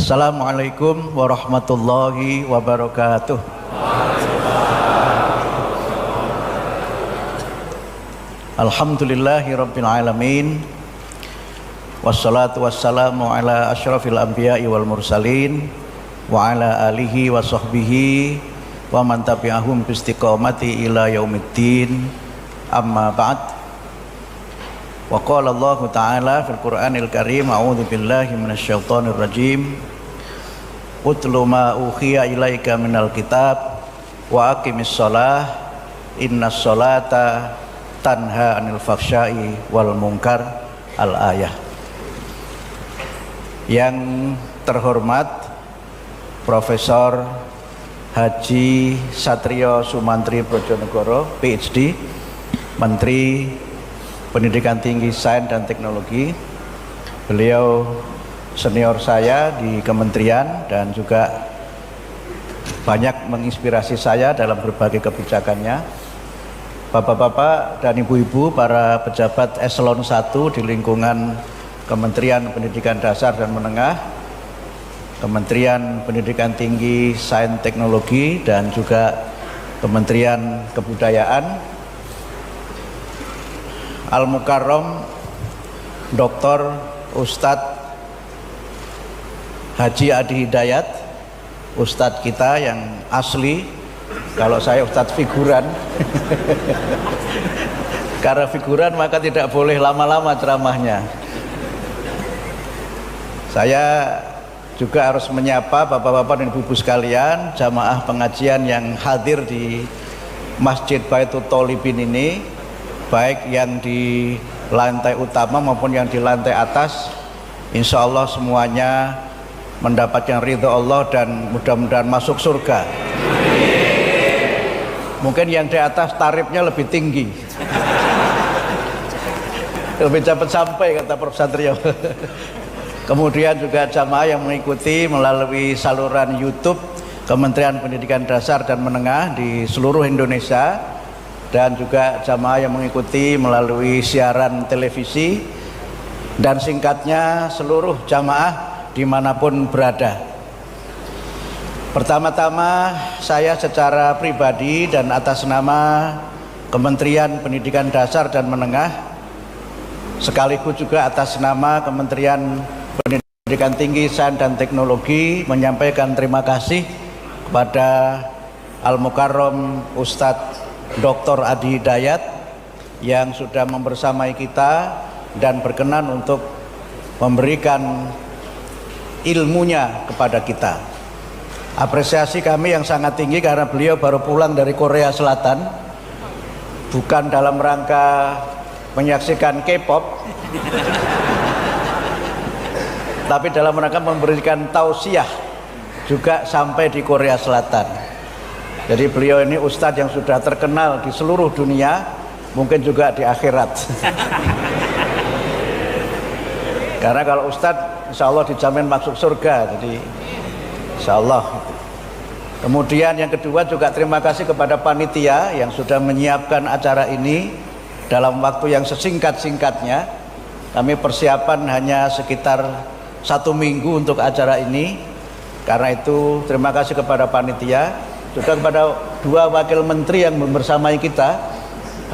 Assalamualaikum warahmatullahi wabarakatuh. Alhamdulillahi rabbil alamin. Wassalatu wassalamu ala asyrafil anbiya'i wal mursalin wa ala alihi wa sahbihi wa man tabi'ahum biistiqamati ila yaumiddin. Amma ba'd. Wa qala Allah Ta'ala fil Qur'anil Karim, a'udzu billahi minasyaitonir rajim. Utlu ma ukhiya ilaika minal kitab wa aqimis shalah innas sholata tanha 'anil fahsya'i wal munkar. Al-ayah. Yang terhormat Profesor Haji Satrio Sumantri Brojonegoro, PhD, Menteri Pendidikan Tinggi Sains dan Teknologi. Beliau senior saya di kementerian dan juga banyak menginspirasi saya dalam berbagai kebijakannya. Bapak-bapak dan ibu-ibu, para pejabat eselon 1 di lingkungan Kementerian Pendidikan Dasar dan Menengah, Kementerian Pendidikan Tinggi Sains Teknologi, dan juga Kementerian Kebudayaan, Al-Mukarram Dr. Ustadz Haji Adi Hidayat, Ustadz kita yang asli. Kalau saya Ustadz figuran karena figuran maka tidak boleh lama-lama ceramahnya. Saya juga harus menyapa bapak-bapak dan ibu-ibu sekalian, jamaah pengajian yang hadir di Masjid Baitul Tholibin ini, baik yang di lantai utama maupun yang di lantai atas. Insya Allah semuanya mendapatkan ridho Allah dan mudah-mudahan masuk surga. Mungkin yang di atas tarifnya lebih tinggi, lebih cepat sampai, kata Prof. Satrio. Kemudian juga jamaah yang mengikuti melalui saluran YouTube Kementerian Pendidikan Dasar dan Menengah di seluruh Indonesia, dan juga jamaah yang mengikuti melalui siaran televisi, dan singkatnya seluruh jamaah dimanapun berada. Pertama-tama saya secara pribadi dan atas nama Kementerian Pendidikan Dasar dan Menengah, sekaligus juga atas nama Kementerian Pendidikan Tinggi Sains dan Teknologi, menyampaikan terima kasih kepada Al-Mukarram Ustadz Dr. Adi Hidayat yang sudah membersamai kita dan berkenan untuk memberikan ilmunya kepada kita. Apresiasi kami yang sangat tinggi karena beliau baru pulang dari Korea Selatan, bukan dalam rangka menyaksikan K-pop, tapi dalam rangka memberikan tausiah juga sampai di Korea Selatan. Jadi beliau ini ustadz yang sudah terkenal di seluruh dunia, mungkin juga di akhirat. Karena kalau ustadz insya Allah dijamin masuk surga, jadi insya Allah. Kemudian yang kedua juga terima kasih kepada panitia yang sudah menyiapkan acara ini dalam waktu yang sesingkat-singkatnya. Kami persiapan hanya sekitar 1 minggu untuk acara ini. Karena itu terima kasih kepada panitia, juga kepada 2 wakil menteri yang bersamai kita.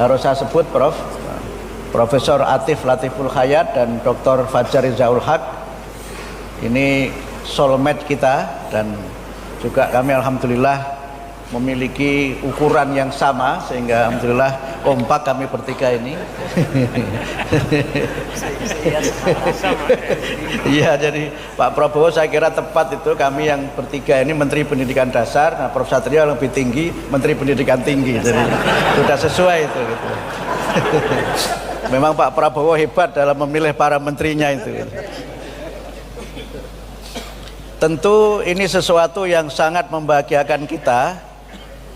Harus saya sebut Profesor Atif Latiful Hayat dan Dr. Fajar Rizaul Haq. Ini soulmate kita, dan juga kami alhamdulillah memiliki ukuran yang sama sehingga alhamdulillah kompak kami bertiga ini. Iya, jadi Pak Prabowo saya kira tepat itu, kami yang bertiga ini Menteri Pendidikan Dasar, nah Prof. Satrio lebih tinggi Menteri Pendidikan Tinggi, jadi sudah sesuai itu gitu. Memang Pak Prabowo hebat dalam memilih para menterinya itu. Tentu ini sesuatu yang sangat membahagiakan kita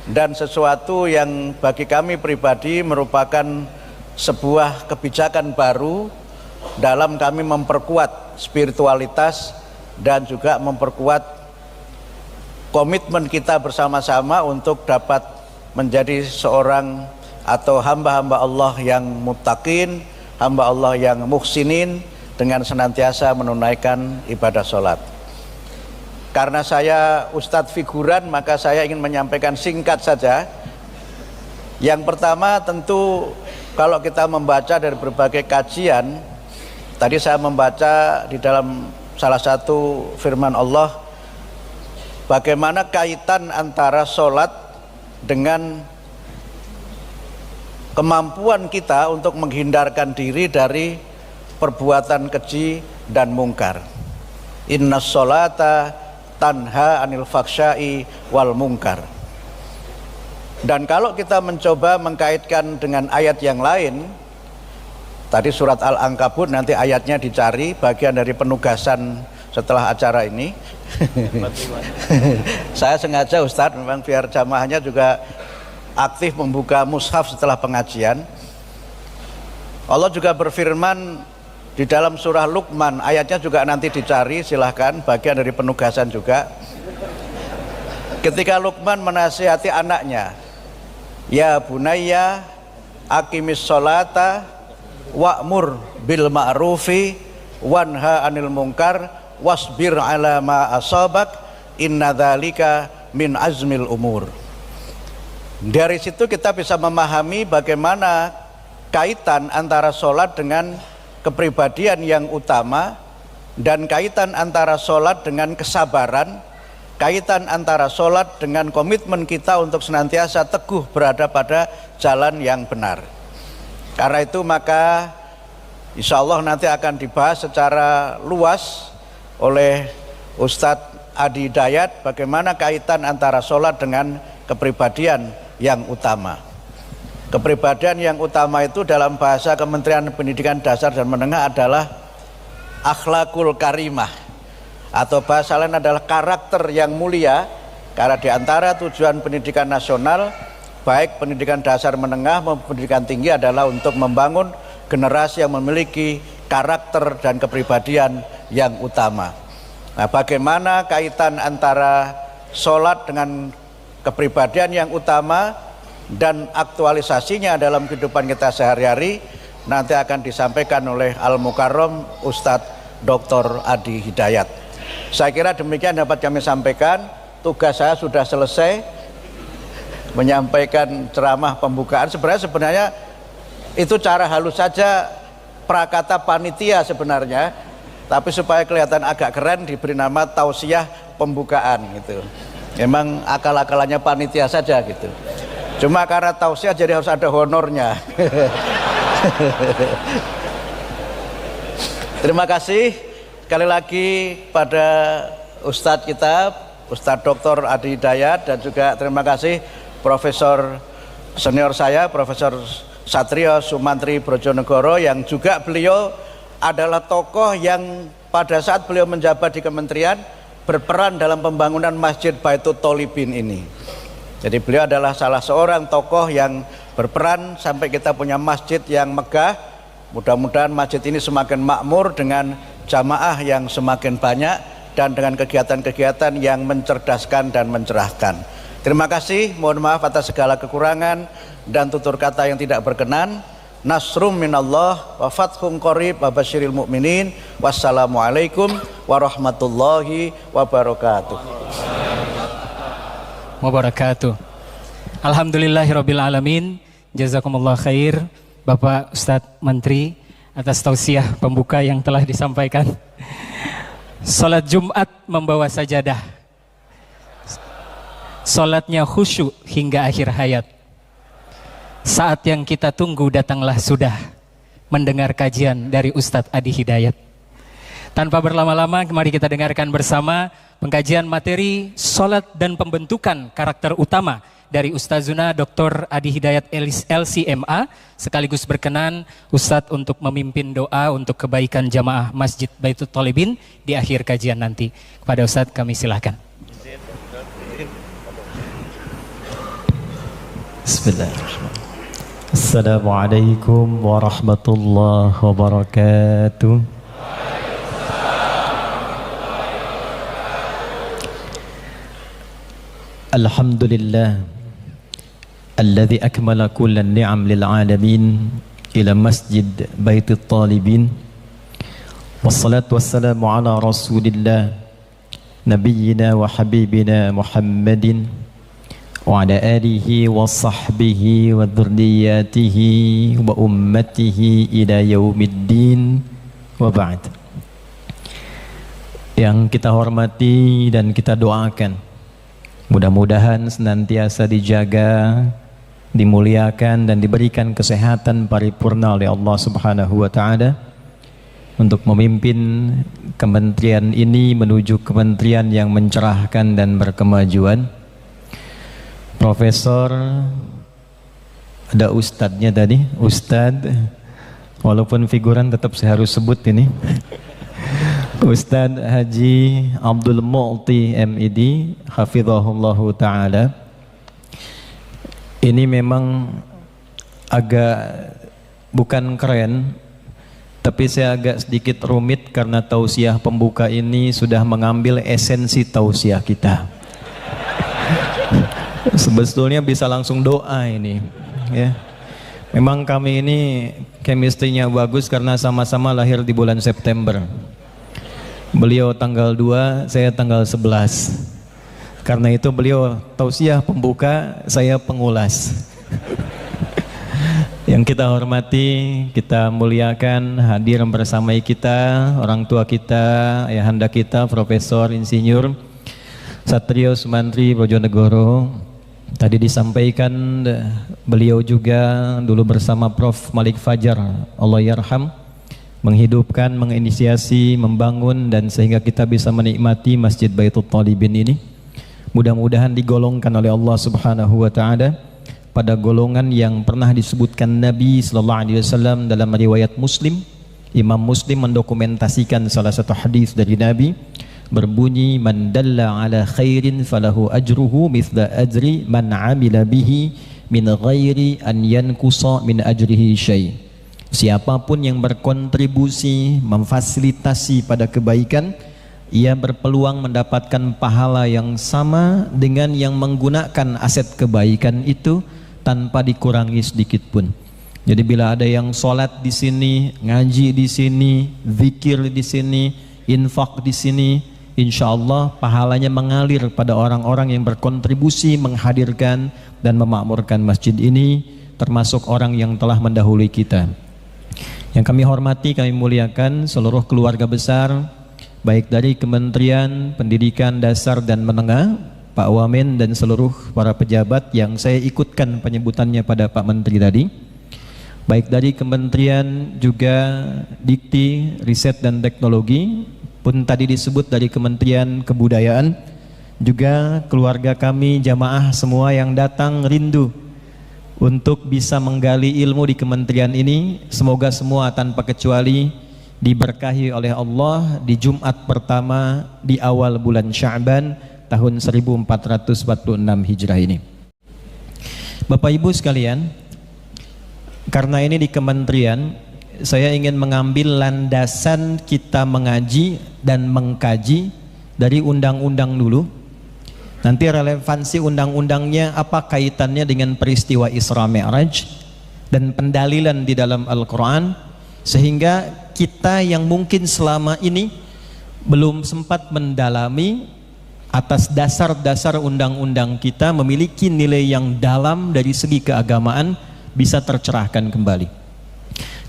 dan sesuatu yang bagi kami pribadi merupakan sebuah kebijakan baru dalam kami memperkuat spiritualitas dan juga memperkuat komitmen kita bersama-sama untuk dapat menjadi seorang atau hamba-hamba Allah yang muttaqin, hamba Allah yang muhsinin dengan senantiasa menunaikan ibadah sholat. Karena saya Ustadz figuran, maka saya ingin menyampaikan singkat saja. Yang pertama tentu kalau kita membaca dari berbagai kajian, tadi saya membaca di dalam salah satu firman Allah, bagaimana kaitan antara sholat dengan kemampuan kita untuk menghindarkan diri dari perbuatan keji dan mungkar. Inna sholata tanha anil faksya'i wal mungkar. Dan kalau kita mencoba mengkaitkan dengan ayat yang lain, tadi surat Al-Ankabut, nanti ayatnya dicari, bagian dari penugasan setelah acara ini. Saya sengaja Ustadz memang biar jamaahnya juga aktif membuka mushaf setelah pengajian. Allah juga berfirman di dalam surah Luqman, ayatnya juga nanti dicari, silahkan, bagian dari penugasan juga. Ketika Luqman menasihati anaknya, ya bunayya aqimis sholata wa'mur bil ma'rufi wanha anil munkar wasbir ala ma asabak inna dzalika min azmil umur. Dari situ kita bisa memahami bagaimana kaitan antara sholat dengan kepribadian yang utama, dan kaitan antara sholat dengan kesabaran, kaitan antara sholat dengan komitmen kita untuk senantiasa teguh berada pada jalan yang benar. Karena itu maka insya Allah nanti akan dibahas secara luas oleh Ustadz Adi Hidayat bagaimana kaitan antara sholat dengan kepribadian yang utama. Kepribadian yang utama itu dalam bahasa Kementerian Pendidikan Dasar dan Menengah adalah akhlakul karimah, atau bahasa lain adalah karakter yang mulia. Karena di antara tujuan pendidikan nasional, baik pendidikan dasar menengah maupun pendidikan tinggi, adalah untuk membangun generasi yang memiliki karakter dan kepribadian yang utama. Nah, bagaimana kaitan antara sholat dengan kepribadian yang utama dan aktualisasinya dalam kehidupan kita sehari-hari, nanti akan disampaikan oleh Al-Mukarram Ustadz Dr. Adi Hidayat. Saya kira demikian dapat kami sampaikan. Tugas saya sudah selesai, menyampaikan ceramah pembukaan. Sebenarnya itu cara halus saja, prakata panitia sebenarnya, tapi supaya kelihatan agak keren diberi nama tausiah pembukaan gitu. Memang akal-akalannya panitia saja gitu. Cuma karena tausiah jadi harus ada honornya. Terima kasih sekali lagi pada Ustadz kita, Ustadz Dr. Adi Hidayat, dan juga terima kasih Profesor senior saya, Profesor Satrio Sumantri Brojonegoro, yang juga beliau adalah tokoh yang pada saat beliau menjabat di kementerian berperan dalam pembangunan Masjid Baitul Tholibin ini. Jadi beliau adalah salah seorang tokoh yang berperan sampai kita punya masjid yang megah. Mudah-mudahan masjid ini semakin makmur dengan jamaah yang semakin banyak dan dengan kegiatan-kegiatan yang mencerdaskan dan mencerahkan. Terima kasih, mohon maaf atas segala kekurangan dan tutur kata yang tidak berkenan. Nasrum minallah wa fathun qarib wa basyiril mu'minin. Wassalamualaikum warahmatullahi wabarakatuh. Wabarakatuh. Alhamdulillahirabbil alamin. Jazakumullah khair Bapak Ustadz Menteri atas tausiah pembuka yang telah disampaikan. Salat Jumat membawa sajadah, salatnya khusyuk hingga akhir hayat. Saat yang kita tunggu datanglah sudah, mendengar kajian dari Ustadz Adi Hidayat. Tanpa berlama-lama, mari kita dengarkan bersama pengkajian materi salat dan pembentukan karakter utama dari Ustazuna Dr. Adi Hidayat LCMA, sekaligus berkenan Ustadz untuk memimpin doa untuk kebaikan jamaah Masjid Baitul Tholibin di akhir kajian nanti. Kepada Ustadz kami silakan. Bismillahirrahmanirrahim. Assalamualaikum warahmatullahi wabarakatuh. Alhamdulillah alladzi akmala kullan ni'am lil alamin ila masjid Baitul Tholibin. Wassalatu wassalamu ala Rasulillah نبينا وحبيبنا محمد وعلى آله وصحبه وذرياته وأمته إلى يوم الدين وبعد. Yang kita hormati dan kita doakan, mudah-mudahan senantiasa dijaga, dimuliakan dan diberikan kesehatan paripurna oleh Allah Subhanahu wa taala untuk memimpin kementerian ini menuju kementerian yang mencerahkan dan berkemajuan. Profesor, ada ustadznya tadi, Ustadz, walaupun figuran tetap saya harus sebut ini. Ustadz Haji Abdul Mu'ti MED hafizahullahu ta'ala. Ini memang agak bukan keren, tapi saya agak sedikit rumit karena tausiah pembuka ini sudah mengambil esensi tausiah kita. Sebetulnya bisa langsung doa ini ya. Memang kami ini chemistry-nya bagus karena sama-sama lahir di bulan September. Beliau tanggal 2, saya tanggal 11. Karena itu beliau tausiah pembuka, saya pengulas. Yang kita hormati, kita muliakan, hadir bersama kita, orang tua kita, ayahanda kita, Profesor Insinyur Satrio Sumantri Bojonegoro. Tadi disampaikan beliau juga dulu bersama Prof. Malik Fajar, Allah yarham, menghidupkan, menginisiasi, membangun dan sehingga kita bisa menikmati Masjid Baitul Talibin ini. Mudah-mudahan digolongkan oleh Allah Subhanahu wa taala pada golongan yang pernah disebutkan Nabi sallallahu alaihi wasallam dalam riwayat Muslim. Imam Muslim mendokumentasikan salah satu hadis dari Nabi berbunyi, man dalla ala khairin falahu ajruhu mithla ajri man amila bihi min ghairi an yankusa min ajrihi syai'. Siapapun yang berkontribusi, memfasilitasi pada kebaikan, ia berpeluang mendapatkan pahala yang sama dengan yang menggunakan aset kebaikan itu tanpa dikurangi sedikit pun. Jadi bila ada yang sholat di sini, ngaji di sini, zikir di sini, infak di sini, insya Allah pahalanya mengalir pada orang-orang yang berkontribusi menghadirkan dan memakmurkan masjid ini, termasuk orang yang telah mendahului kita. Yang kami hormati, kami muliakan seluruh keluarga besar, baik dari Kementerian Pendidikan Dasar dan Menengah, Pak Wamen dan seluruh para pejabat yang saya ikutkan penyebutannya pada Pak Menteri tadi, baik dari Kementerian juga Dikti, Riset dan Teknologi, pun tadi disebut dari Kementerian Kebudayaan, juga keluarga kami, jamaah semua yang datang rindu untuk bisa menggali ilmu di kementerian ini. Semoga semua tanpa kecuali diberkahi oleh Allah di Jumat pertama di awal bulan Sya'ban tahun 1446 Hijrah ini. Bapak Ibu sekalian, karena ini di kementerian, saya ingin mengambil landasan kita mengaji dan mengkaji dari undang-undang dulu. Nanti relevansi undang-undangnya apa kaitannya dengan peristiwa Isra Mi'raj dan pendalilan di dalam Al-Quran, sehingga kita yang mungkin selama ini belum sempat mendalami atas dasar-dasar undang-undang kita memiliki nilai yang dalam dari segi keagamaan bisa tercerahkan kembali.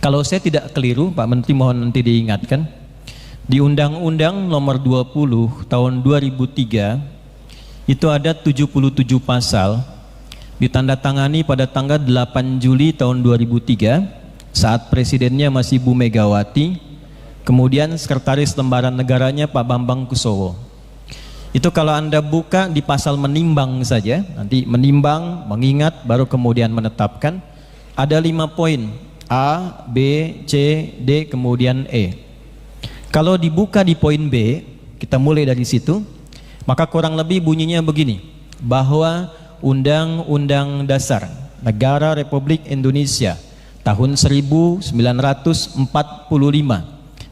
Kalau saya tidak keliru, Pak Menteri mohon nanti diingatkan, di Undang-Undang nomor 20 tahun 2003 itu ada 77 pasal, ditandatangani pada tanggal 8 Juli tahun 2003 saat presidennya masih Bu Megawati, kemudian sekretaris lembaran negaranya Pak Bambang Kusowo. Itu kalau Anda buka di pasal menimbang saja, nanti menimbang, mengingat, baru kemudian menetapkan, ada 5 poin, A, B, C, D, kemudian E. Kalau dibuka di poin B, kita mulai dari situ, maka kurang lebih bunyinya begini, bahwa Undang-Undang Dasar Negara Republik Indonesia tahun 1945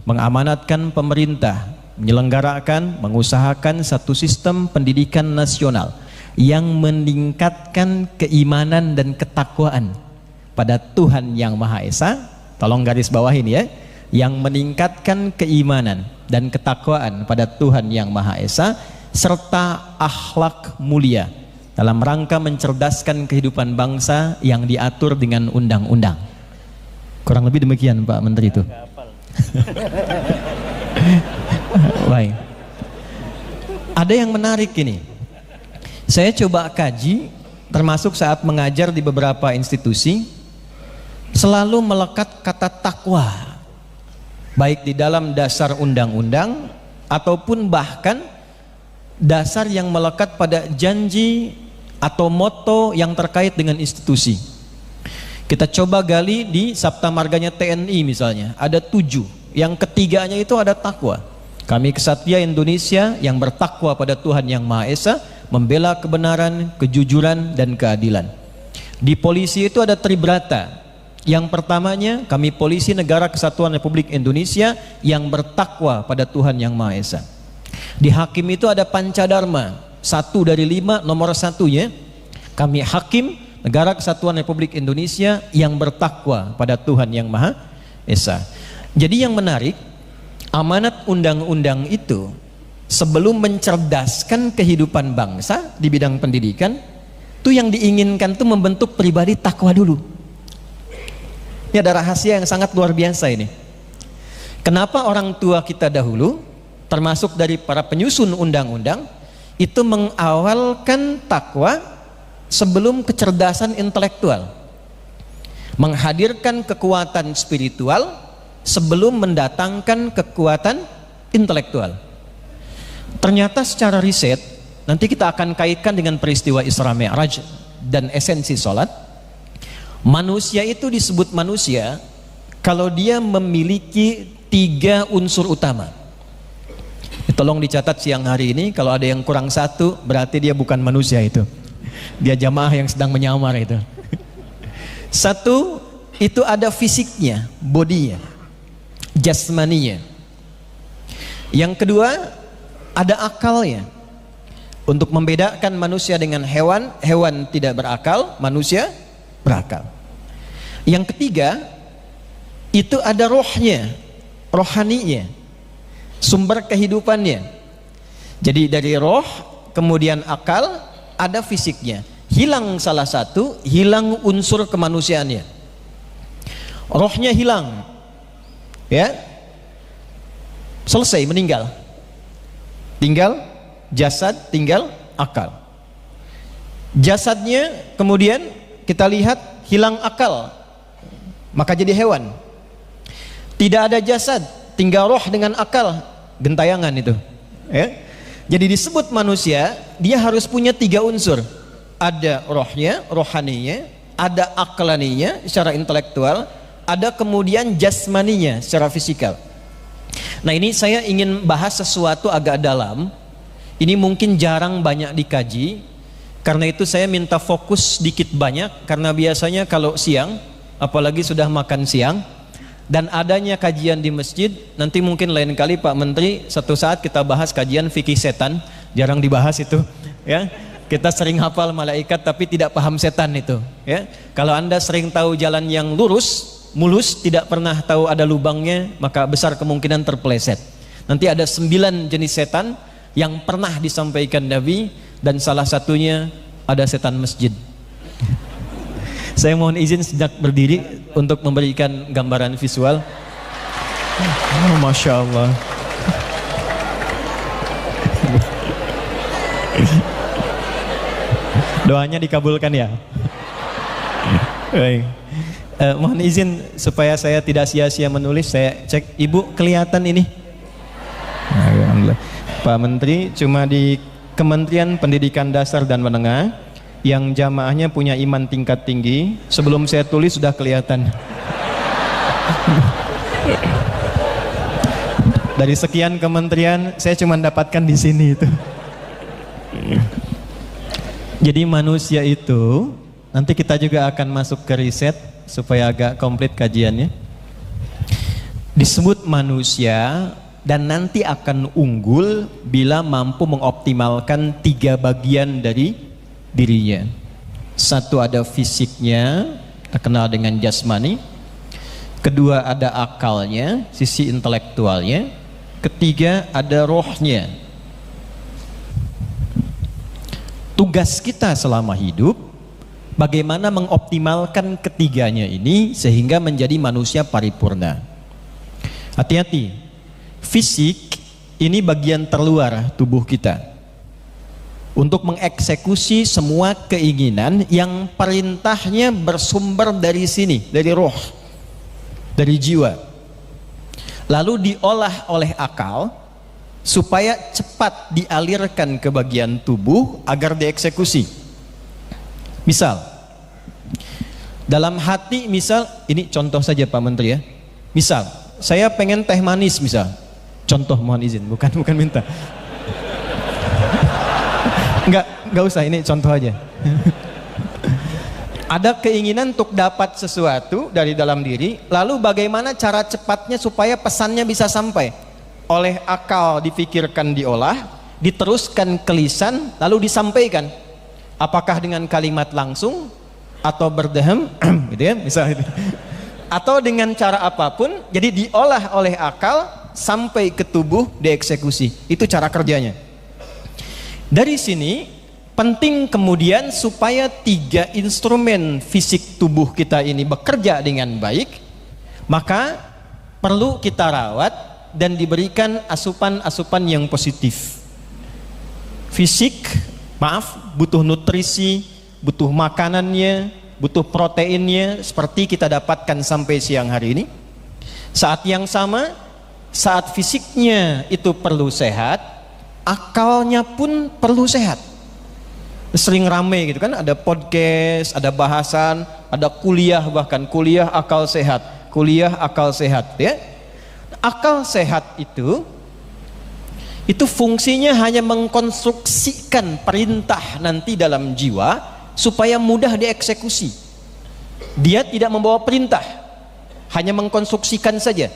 mengamanatkan pemerintah menyelenggarakan, mengusahakan satu sistem pendidikan nasional yang meningkatkan keimanan dan ketakwaan pada Tuhan Yang Maha Esa. Tolong garis bawahin ya, yang meningkatkan keimanan dan ketakwaan pada Tuhan Yang Maha Esa serta akhlak mulia dalam rangka mencerdaskan kehidupan bangsa yang diatur dengan undang-undang. Kurang lebih demikian Pak Menteri itu. Baik. Ada yang menarik ini. Saya coba kaji, termasuk saat mengajar di beberapa institusi, selalu melekat kata takwa, baik di dalam dasar undang-undang ataupun bahkan dasar yang melekat pada janji atau moto yang terkait dengan institusi. Kita coba gali di Sabta Marganya TNI misalnya, ada 7. Yang ketiganya itu ada takwa. Kami Kesatria Indonesia yang bertakwa pada Tuhan Yang Maha Esa, membela kebenaran, kejujuran, dan keadilan. Di polisi itu ada tribrata. Yang pertamanya, kami Polisi Negara Kesatuan Republik Indonesia yang bertakwa pada Tuhan Yang Maha Esa. Di hakim itu ada Pancadharma, 1 dari 5, nomor 1-nya, kami Hakim Negara Kesatuan Republik Indonesia yang bertakwa pada Tuhan Yang Maha Esa. Jadi yang menarik, amanat undang-undang itu sebelum mencerdaskan kehidupan bangsa di bidang pendidikan, itu yang diinginkan itu membentuk pribadi takwa dulu. Ini ada rahasia yang sangat luar biasa ini. Kenapa orang tua kita dahulu, termasuk dari para penyusun undang-undang, itu mengawalkan takwa sebelum kecerdasan intelektual, menghadirkan kekuatan spiritual sebelum mendatangkan kekuatan intelektual. Ternyata secara riset, nanti kita akan kaitkan dengan peristiwa Isra Mi'raj dan esensi sholat. Manusia itu disebut manusia kalau dia memiliki 3 unsur utama. Tolong dicatat siang hari ini, kalau ada yang kurang 1 berarti dia bukan manusia itu. Dia jamaah yang sedang menyamar itu. 1, itu ada fisiknya, bodinya, jasmaninya. Yang kedua, ada akalnya. Untuk membedakan manusia dengan hewan, hewan tidak berakal, manusia berakal. Yang ketiga, itu ada rohnya, rohaninya, sumber kehidupannya. Jadi dari roh, kemudian akal, ada fisiknya. Hilang salah satu, hilang unsur kemanusiaannya. Rohnya hilang, ya, selesai, meninggal. Tinggal jasad, tinggal akal. Jasadnya kemudian kita lihat hilang akal, maka jadi hewan. Tidak ada jasad, tinggal roh dengan akal, gentayangan itu, ya. Jadi disebut manusia, dia harus punya 3 unsur. Ada rohnya, rohaninya, ada aklaninya secara intelektual, ada kemudian jasmaninya secara fisikal. Nah, ini saya ingin bahas sesuatu agak dalam. Ini mungkin jarang banyak dikaji. Karena itu saya minta fokus sedikit banyak, karena biasanya kalau siang, apalagi sudah makan siang dan adanya kajian di masjid, nanti mungkin lain kali Pak Menteri satu saat kita bahas kajian fikih setan, jarang dibahas itu, ya. Kita sering hafal malaikat tapi tidak paham setan itu, ya. Kalau Anda sering tahu jalan yang lurus, mulus, tidak pernah tahu ada lubangnya, maka besar kemungkinan terpeleset. Nanti ada 9 jenis setan yang pernah disampaikan Nabi, dan salah satunya ada setan masjid. Saya mohon izin sejak berdiri untuk memberikan gambaran visual. Oh, Masya Allah. Doanya dikabulkan ya. Baik. Mohon izin supaya saya tidak sia-sia menulis, saya cek. Ibu kelihatan ini? Alhamdulillah. Pak Menteri, cuma di Kementerian Pendidikan Dasar dan Menengah yang jamaahnya punya iman tingkat tinggi, sebelum saya tulis sudah kelihatan. Dari sekian kementerian, saya cuma dapatkan di sini itu. Jadi manusia itu, nanti kita juga akan masuk ke riset supaya agak komplit kajiannya. Disebut manusia dan nanti akan unggul bila mampu mengoptimalkan 3 bagian dari dirinya. 1 ada fisiknya, terkenal dengan jasmani. Kedua ada akalnya, sisi intelektualnya. Ketiga ada rohnya. Tugas kita selama hidup bagaimana mengoptimalkan ketiganya ini sehingga menjadi manusia paripurna. Hati-hati, fisik ini bagian terluar tubuh kita untuk mengeksekusi semua keinginan yang perintahnya bersumber dari sini, dari roh, dari jiwa, lalu diolah oleh akal supaya cepat dialirkan ke bagian tubuh agar dieksekusi. Misal, dalam hati, misal, ini contoh saja Pak Menteri ya. Misal, saya pengen teh manis misal. Contoh, mohon izin, bukan minta. Enggak usah, ini contoh aja. Ada keinginan untuk dapat sesuatu dari dalam diri, lalu bagaimana cara cepatnya supaya pesannya bisa sampai? Oleh akal difikirkan, diolah, diteruskan ke lisan, lalu disampaikan. Apakah dengan kalimat langsung atau berdehem gitu ya, misalnya itu. Atau dengan cara apapun, jadi diolah oleh akal sampai ke tubuh, dieksekusi. Itu cara kerjanya. Dari sini penting kemudian supaya 3 instrumen fisik tubuh kita ini bekerja dengan baik, maka perlu kita rawat dan diberikan asupan-asupan yang positif. Fisik, butuh nutrisi, butuh makanannya, butuh proteinnya seperti kita dapatkan sampai siang hari ini. Saat yang sama, saat fisiknya itu perlu sehat, akalnya pun perlu sehat. Sering rame gitu kan, ada podcast, ada bahasan, ada kuliah, bahkan kuliah akal sehat, kuliah akal sehat ya. Akal sehat itu fungsinya hanya mengkonstruksikan perintah nanti dalam jiwa supaya mudah dieksekusi. Dia tidak membawa perintah, hanya mengkonstruksikan saja.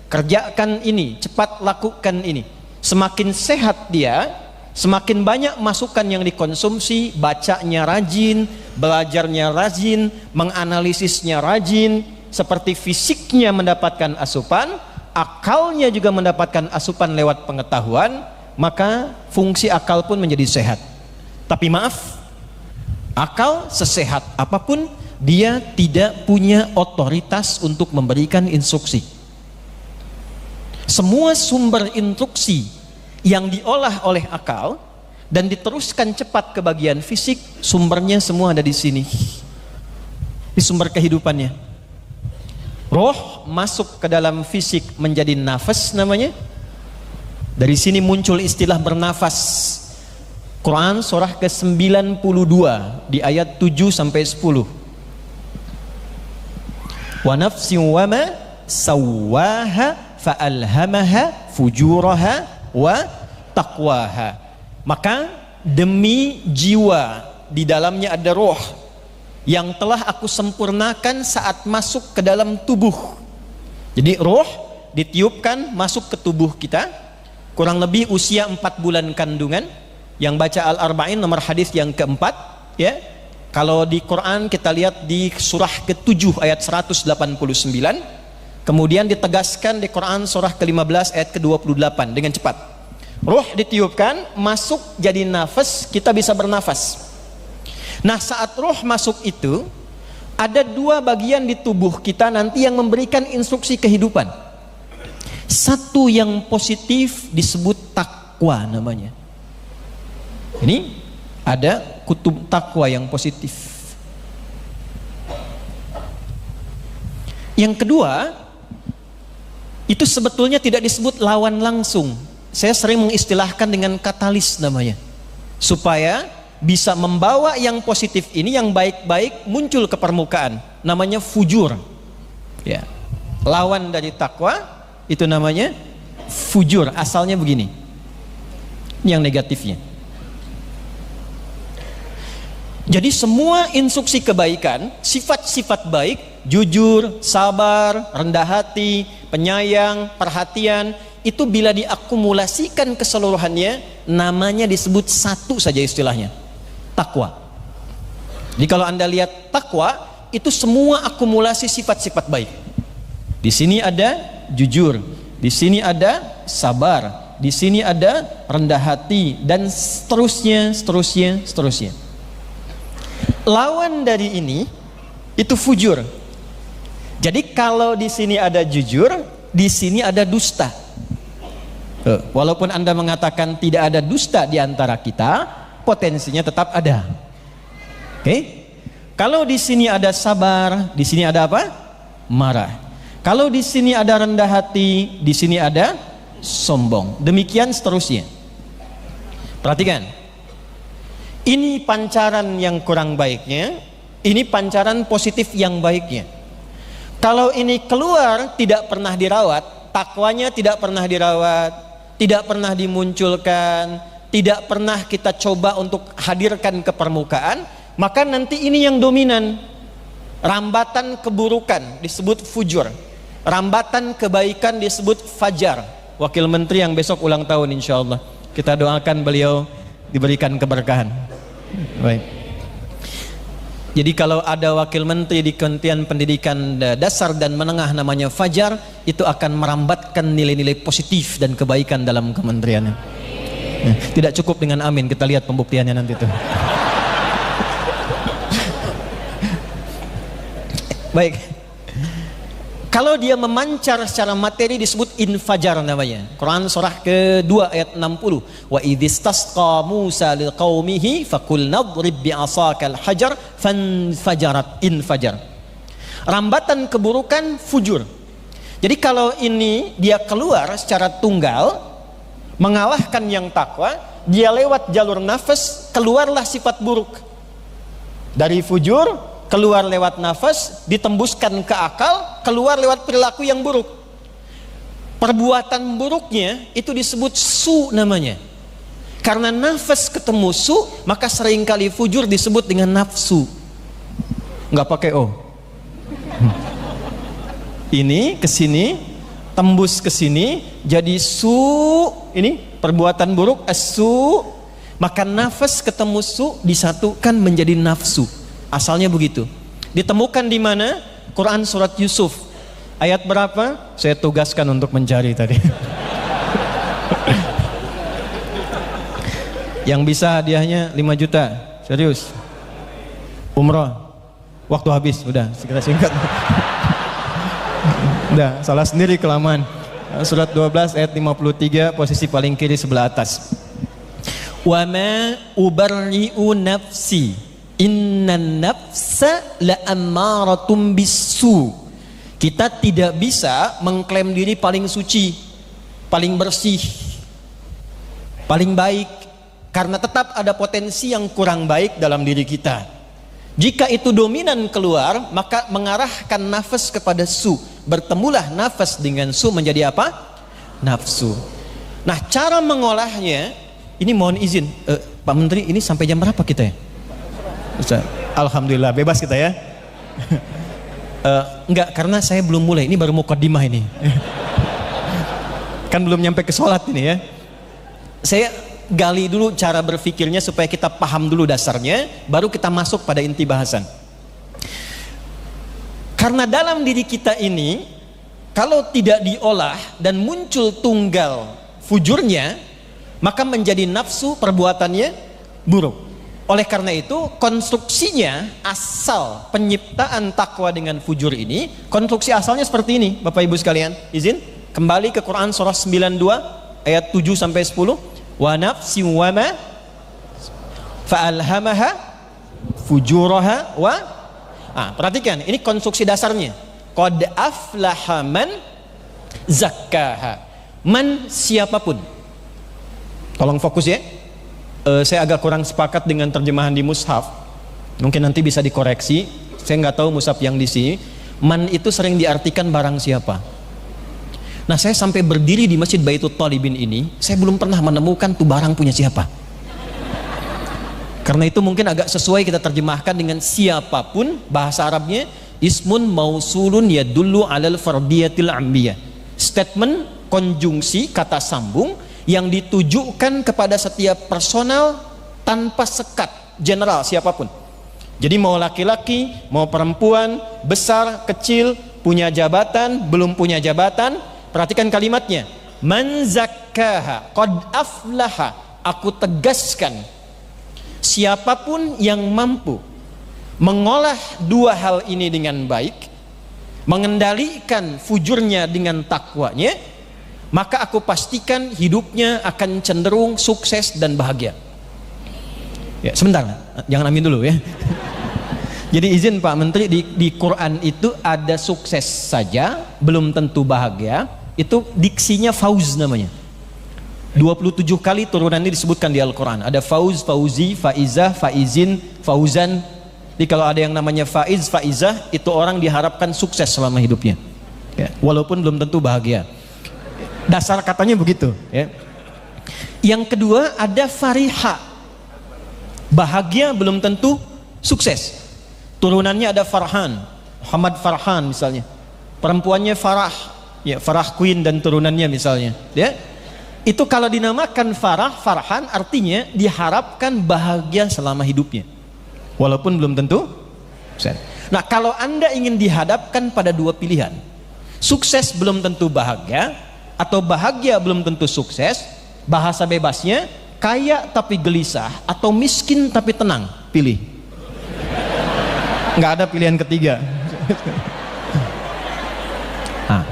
Kerjakan ini, cepat lakukan ini. Semakin sehat dia, semakin banyak masukan yang dikonsumsi, bacanya rajin, belajarnya rajin, menganalisisnya rajin, seperti fisiknya mendapatkan asupan, akalnya juga mendapatkan asupan lewat pengetahuan, maka fungsi akal pun menjadi sehat. Tapi maaf, akal sesehat apapun, dia tidak punya otoritas untuk memberikan instruksi. Semua sumber instruksi yang diolah oleh akal dan diteruskan cepat ke bagian fisik, sumbernya semua ada di sini. Di sumber kehidupannya. Roh masuk ke dalam fisik menjadi nafas namanya. Dari sini muncul istilah bernafas. Quran surah ke-92 di ayat 7 sampai 10. Wa nafsin wa ma sawwaha fa'alhamaha fujuraha wa taqwaha. Maka demi jiwa di dalamnya ada roh yang telah aku sempurnakan saat masuk ke dalam tubuh. Jadi roh ditiupkan masuk ke tubuh kita, kurang lebih usia 4 bulan kandungan. Yang baca Al-Arba'in nomor hadis yang keempat ya. Kalau di Quran kita lihat di surah ke-7 ayat 189, kemudian ditegaskan di Quran surah ke-15 ayat ke-28 dengan cepat. Roh ditiupkan, masuk jadi nafas, kita bisa bernafas. Nah, saat roh masuk itu ada 2 bagian di tubuh kita nanti yang memberikan instruksi kehidupan. Satu yang positif disebut takwa namanya. Ini ada kutub takwa yang positif. Yang kedua, itu sebetulnya tidak disebut lawan langsung. Saya sering mengistilahkan dengan katalis namanya. Supaya bisa membawa yang positif ini, yang baik-baik muncul ke permukaan, namanya fujur ya. Lawan dari takwa itu namanya fujur, asalnya begini, yang negatifnya. Jadi semua instruksi kebaikan, sifat-sifat baik, jujur, sabar, rendah hati, penyayang, perhatian, itu bila diakumulasikan keseluruhannya, namanya disebut satu saja istilahnya, takwa. Jadi kalau Anda lihat takwa itu semua akumulasi sifat-sifat baik. Di sini ada jujur, di sini ada sabar, di sini ada rendah hati, dan seterusnya. Lawan dari ini itu fujur. Jadi kalau di sini ada jujur, di sini ada dusta. Walaupun Anda mengatakan tidak ada dusta di antara kita, potensinya tetap ada. Oke? Kalau di sini ada sabar, di sini ada apa? Marah. Kalau di sini ada rendah hati, di sini ada sombong. Demikian seterusnya. Perhatikan. Ini pancaran yang kurang baiknya, ini pancaran positif yang baiknya. Kalau ini keluar tidak pernah dirawat, takwanya tidak pernah dirawat, tidak pernah dimunculkan, tidak pernah kita coba untuk hadirkan ke permukaan, maka nanti ini yang dominan. Rambatan keburukan disebut fujur, rambatan kebaikan disebut fajar. Wakil Menteri yang besok ulang tahun insyaallah, kita doakan beliau diberikan keberkahan. Baik. Jadi kalau ada wakil menteri di Kementerian Pendidikan Dasar dan Menengah namanya Fajar, itu akan merambatkan nilai-nilai positif dan kebaikan dalam kementeriannya. Tidak cukup dengan amin, kita lihat pembuktiannya nanti tuh. Baik. Kalau dia memancar secara materi disebut infajar namanya. Quran surah ke-2 ayat 60. Wa idhistasqa Musa liqaumihi faqul nadrib bi'asakal hajar fanfajarat infajar. Rambatan keburukan fujur. Jadi kalau ini dia keluar secara tunggal mengalahkan yang takwa, dia lewat jalur nafas, keluarlah sifat buruk. Dari fujur keluar lewat nafas, ditembuskan ke akal, keluar lewat perilaku yang buruk. Perbuatan buruknya itu disebut su namanya. Karena nafas ketemu su, maka seringkali fujur disebut dengan nafsu. Nggak pakai o. Ini ke sini, tembus ke sini, jadi su, ini perbuatan buruk, asu, maka nafas ketemu su disatukan menjadi nafsu. Asalnya begitu. Ditemukan di mana? Quran surat Yusuf. Ayat berapa? Saya tugaskan untuk mencari tadi. Yang bisa hadiahnya 5 juta. Serius. Umroh. Waktu habis, udah segera singkat. Udah, salah sendiri kelamaan. Surat 12 ayat 53, posisi paling kiri sebelah atas. Wa ma ubarri'u nafsi innan nafsa la'ammaratum bisu. Kita tidak bisa mengklaim diri paling suci, paling bersih, paling baik, karena tetap ada potensi yang kurang baik dalam diri kita. Jika itu dominan keluar, maka mengarahkan nafas kepada su. Bertemulah nafas dengan su menjadi apa? Nafsu. Nah, cara mengolahnya, ini mohon izin Pak Menteri, ini sampai jam berapa kita ya? Alhamdulillah bebas kita ya. Enggak, karena saya belum mulai, ini baru mukaddimah ini. Kan belum nyampe ke sholat ini ya. Saya gali dulu cara berpikirnya supaya kita paham dulu dasarnya, baru kita masuk pada inti bahasan. Karena dalam diri kita ini, kalau tidak diolah dan muncul tunggal fujurnya, maka menjadi nafsu, perbuatannya buruk. Oleh karena itu, konstruksinya, asal penciptaan takwa dengan fujur ini, konstruksi asalnya seperti ini, Bapak Ibu sekalian. Izin kembali ke Quran surah 92 ayat 7 sampai 10. Wa nafsi wa ma fa'alhamaha fujuraha wa. Perhatikan, ini konstruksi dasarnya. Qad aflaha man zakkaha. Man siapapun. Tolong fokus ya. Saya agak kurang sepakat dengan terjemahan di mushaf. Mungkin nanti bisa dikoreksi. Saya nggak tahu mushaf yang di sini. Man itu sering diartikan barang siapa. Nah, saya sampai berdiri di Masjid Baitul Talibin ini, saya belum pernah menemukan tuh barang punya siapa. Karena itu mungkin agak sesuai kita terjemahkan dengan siapapun. Bahasa Arabnya ismun mausulun yadullu alal fardiyatil ambiyah. Statement konjungsi kata sambung yang ditujukan kepada setiap personal tanpa sekat, general siapapun. Jadi mau laki-laki, mau perempuan, besar, kecil, punya jabatan, belum punya jabatan, perhatikan kalimatnya. Man zakkaha qad aflaha. Aku tegaskan, siapapun yang mampu mengolah dua hal ini dengan baik, mengendalikan fujurnya dengan takwanya, maka aku pastikan hidupnya akan cenderung sukses dan bahagia. Ya, sebentar, jangan amin dulu ya. Jadi izin Pak Menteri, di Quran itu ada sukses saja, belum tentu bahagia. Itu diksinya fauz namanya. 27 kali turunan ini disebutkan di Al-Quran. Ada fauz, fauzi, faizah, faizin, fauzan. Jadi kalau ada yang namanya faiz, faizah, itu orang diharapkan sukses selama hidupnya ya, walaupun belum tentu bahagia. Dasar katanya begitu ya. Yang kedua ada fariha. Bahagia belum tentu sukses. Turunannya ada Farhan, Muhammad Farhan misalnya. Perempuannya Farah, ya Farah Queen dan turunannya misalnya ya. Itu kalau dinamakan Farhan artinya diharapkan bahagia selama hidupnya, walaupun belum tentu sukses. Nah, kalau Anda ingin dihadapkan pada dua pilihan, sukses belum tentu bahagia atau bahagia belum tentu sukses, bahasa bebasnya kaya tapi gelisah atau miskin tapi tenang, pilih. Nggak ada pilihan ketiga. Nah,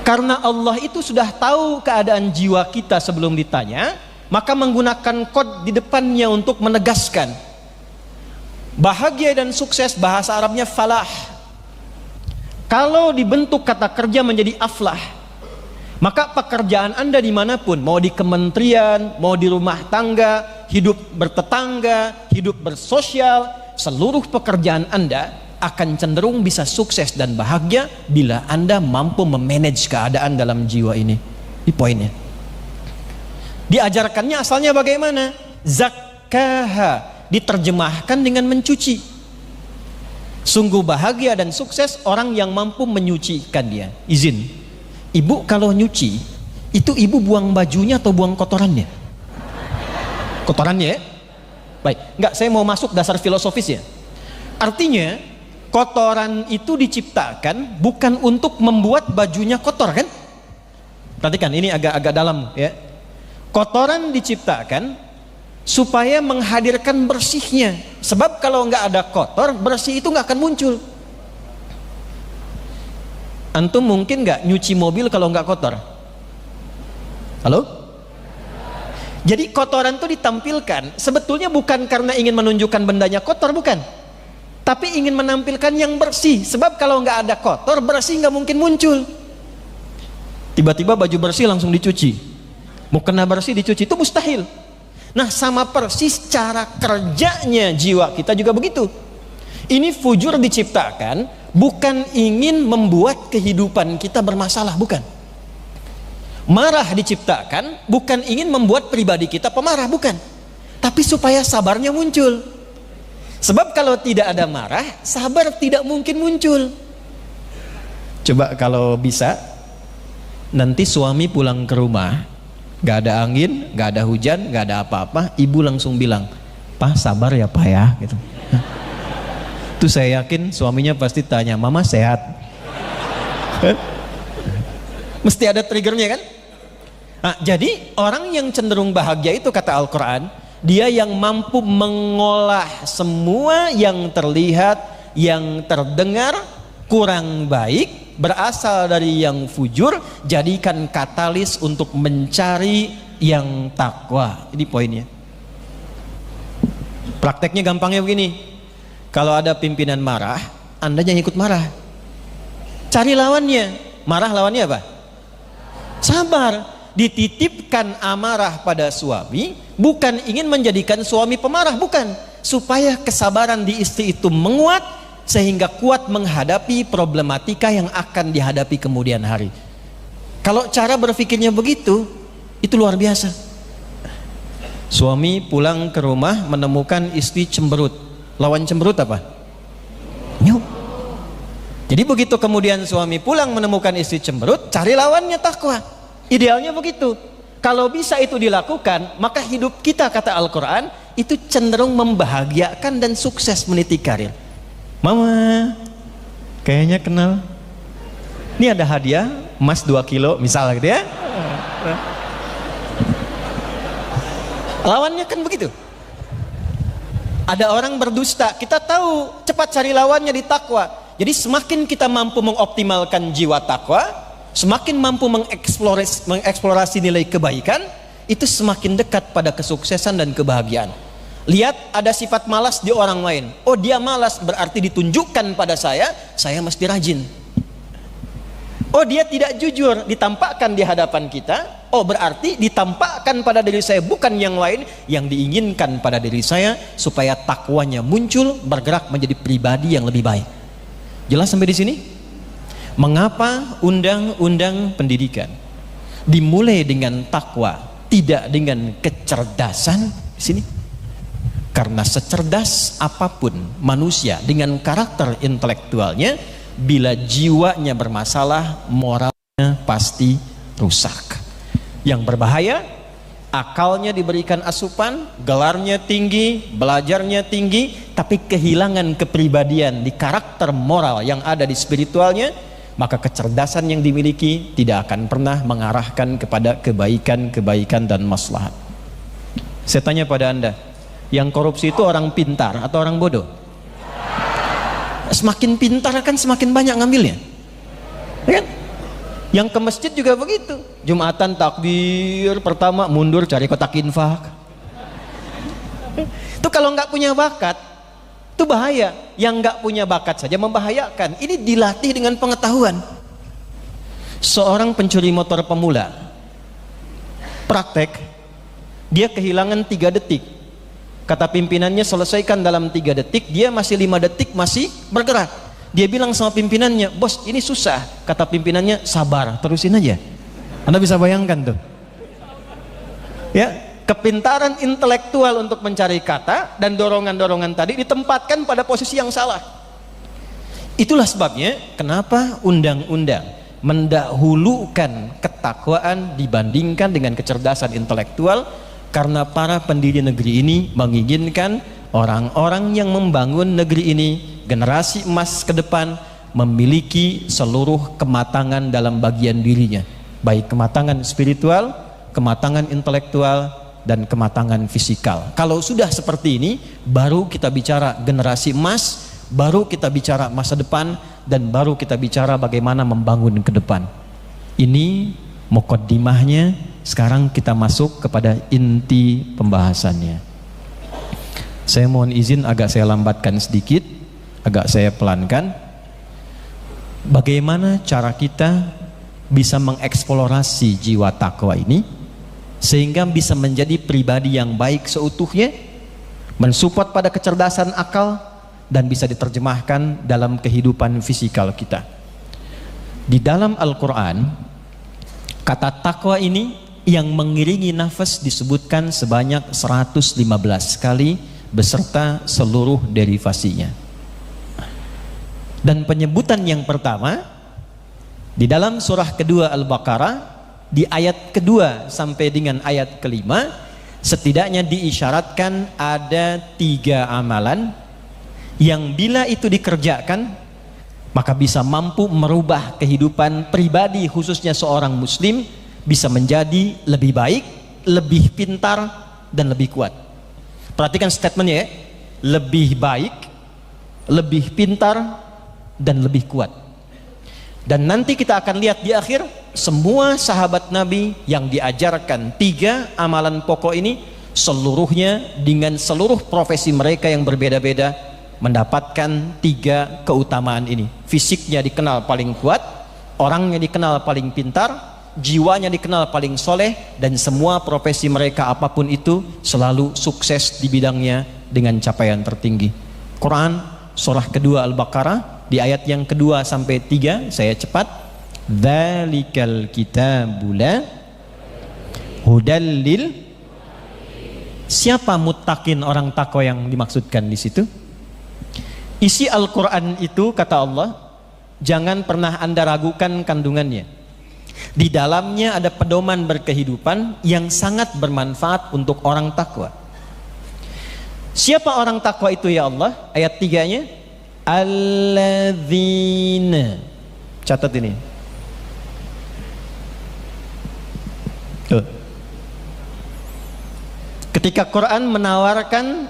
karena Allah itu sudah tahu keadaan jiwa kita sebelum ditanya, maka menggunakan kod di depannya untuk menegaskan. Bahagia dan sukses bahasa Arabnya falah. Kalau dibentuk kata kerja menjadi aflah, maka pekerjaan Anda dimanapun, mau di kementerian, mau di rumah tangga, hidup bertetangga, hidup bersosial, seluruh pekerjaan Anda akan cenderung bisa sukses dan bahagia bila Anda mampu memanage keadaan dalam jiwa ini. Ini poinnya. Diajarkannya asalnya bagaimana? Zakkaha, diterjemahkan dengan mencuci. Sungguh bahagia dan sukses orang yang mampu menyucikan dia. Izin, ibu kalau nyuci itu ibu buang bajunya atau buang kotorannya? Kotorannya ya? Baik, enggak, saya mau masuk dasar filosofis ya. Artinya kotoran itu diciptakan bukan untuk membuat bajunya kotor kan? Perhatikan, ini agak dalam ya. Kotoran diciptakan supaya menghadirkan bersihnya. Sebab kalau nggak ada kotor, bersih itu nggak akan muncul. Antum mungkin nggak nyuci mobil kalau nggak kotor? Halo? Jadi kotoran itu ditampilkan sebetulnya bukan karena ingin menunjukkan bendanya kotor, bukan, tapi ingin menampilkan yang bersih. Sebab kalau nggak ada kotor, bersih nggak mungkin muncul. Tiba-tiba baju bersih langsung dicuci, mau kena bersih dicuci, itu mustahil. Nah, sama persis cara kerjanya jiwa kita juga begitu. Ini fujur diciptakan bukan ingin membuat kehidupan kita bermasalah, bukan. Marah diciptakan bukan ingin membuat pribadi kita pemarah, bukan, tapi supaya sabarnya muncul. Sebab kalau tidak ada marah, sabar tidak mungkin muncul. Coba kalau bisa, nanti suami pulang ke rumah, gak ada angin, gak ada hujan, gak ada apa-apa, ibu langsung bilang, "Pak, sabar ya Pak ya," gitu. Itu saya yakin suaminya pasti tanya, "Mama sehat?" Mesti ada triggernya kan? Nah, jadi orang yang cenderung bahagia itu kata Al-Quran, dia yang mampu mengolah semua yang terlihat, yang terdengar kurang baik, berasal dari yang fujur, jadikan katalis untuk mencari yang takwa. Ini poinnya. Prakteknya gampangnya begini, kalau ada pimpinan marah, Anda jangan ikut marah, cari lawannya. Marah lawannya apa? Sabar. Dititipkan amarah pada suami bukan ingin menjadikan suami pemarah, bukan, supaya kesabaran di istri itu menguat sehingga kuat menghadapi problematika yang akan dihadapi kemudian hari. Kalau cara berpikirnya begitu, itu luar biasa. Suami pulang ke rumah menemukan istri cemberut. Lawan cemberut apa? Nyuk. Jadi begitu kemudian suami pulang menemukan istri cemberut, cari lawannya takwa. Idealnya begitu. Kalau bisa itu dilakukan, maka hidup kita kata Al-Quran itu cenderung membahagiakan dan sukses meniti karir. "Mama, kayaknya kenal. Ini ada hadiah emas 2 kilo," misal gitu ya. Lawannya kan begitu. Ada orang berdusta, kita tahu cepat cari lawannya di takwa. Jadi semakin kita mampu mengoptimalkan jiwa takwa, semakin mampu mengeksplorasi nilai kebaikan, itu semakin dekat pada kesuksesan dan kebahagiaan. Lihat ada sifat malas di orang lain. Oh dia malas, berarti ditunjukkan pada saya mesti rajin. Oh dia tidak jujur, ditampakkan di hadapan kita. Oh berarti ditampakkan pada diri saya, bukan yang lain, yang diinginkan pada diri saya, supaya takwanya muncul, bergerak menjadi pribadi yang lebih baik. Jelas sampai di sini? Mengapa undang-undang pendidikan dimulai dengan takwa, tidak dengan kecerdasan? Di sini, karena secerdas apapun manusia dengan karakter intelektualnya, bila jiwanya bermasalah, moralnya pasti rusak. Yang berbahaya, akalnya diberikan asupan, gelarnya tinggi, belajarnya tinggi, tapi kehilangan kepribadian di karakter moral yang ada di spiritualnya, maka kecerdasan yang dimiliki tidak akan pernah mengarahkan kepada kebaikan-kebaikan dan maslahat. Saya tanya pada Anda, yang korupsi itu orang pintar atau orang bodoh? Semakin pintar kan semakin banyak ngambilnya, ya kan? Yang ke masjid juga begitu. Jumatan takbir pertama mundur cari kotak infak. Itu kalau nggak punya bakat, itu bahaya. Yang nggak punya bakat saja membahayakan. Ini dilatih dengan pengetahuan. Seorang pencuri motor pemula, praktek, dia kehilangan 3 detik. Kata pimpinannya selesaikan dalam 3 detik, dia masih 5 detik masih bergerak. Dia bilang sama pimpinannya, bos ini susah. Kata pimpinannya, sabar, terusin aja. Anda bisa bayangkan tuh, ya, kepintaran intelektual untuk mencari kata dan dorongan-dorongan tadi ditempatkan pada posisi yang salah. Itulah sebabnya kenapa undang-undang mendahulukan ketakwaan dibandingkan dengan kecerdasan intelektual, karena para pendiri negeri ini menginginkan orang-orang yang membangun negeri ini, generasi emas ke depan, memiliki seluruh kematangan dalam bagian dirinya, baik kematangan spiritual, kematangan intelektual, dan kematangan fisikal. Kalau sudah seperti ini, baru kita bicara generasi emas, baru kita bicara masa depan, dan baru kita bicara bagaimana membangun ke depan. Ini mukaddimahnya. Sekarang kita masuk kepada inti pembahasannya. Saya mohon izin agak saya lambatkan sedikit, agak saya pelankan. Bagaimana cara kita bisa mengeksplorasi jiwa takwa ini sehingga bisa menjadi pribadi yang baik seutuhnya, mensupport pada kecerdasan akal, dan bisa diterjemahkan dalam kehidupan fisikal kita. Di dalam Al-Quran, kata takwa ini yang mengiringi nafas disebutkan sebanyak 115 kali beserta seluruh derivasinya. Dan penyebutan yang pertama di dalam surah kedua Al-Baqarah, di ayat kedua sampai dengan ayat kelima, setidaknya diisyaratkan ada 3 amalan yang bila itu dikerjakan maka bisa mampu merubah kehidupan pribadi, khususnya seorang muslim, bisa menjadi lebih baik, lebih pintar, dan lebih kuat. Perhatikan statementnya ya, lebih baik, lebih pintar, dan lebih kuat. Dan nanti kita akan lihat di akhir, semua sahabat Nabi yang diajarkan 3 amalan pokok ini, seluruhnya dengan seluruh profesi mereka yang berbeda-beda, mendapatkan 3 keutamaan ini. Fisiknya dikenal paling kuat, orangnya dikenal paling pintar, jiwanya dikenal paling soleh, dan semua profesi mereka apapun itu selalu sukses di bidangnya dengan capaian tertinggi. Quran surah kedua Al-Baqarah di ayat yang kedua sampai 3, saya cepat. Dzalikal kitabul la hudal lil. Siapa muttaqin, orang takwa yang dimaksudkan di situ? Isi Al-Quran itu, kata Allah, jangan pernah Anda ragukan kandungannya. Di dalamnya ada pedoman berkehidupan yang sangat bermanfaat untuk orang takwa. Siapa orang takwa itu ya Allah? Ayat 3-nya, alladzina. Catat ini. Tuh. Ketika Quran menawarkan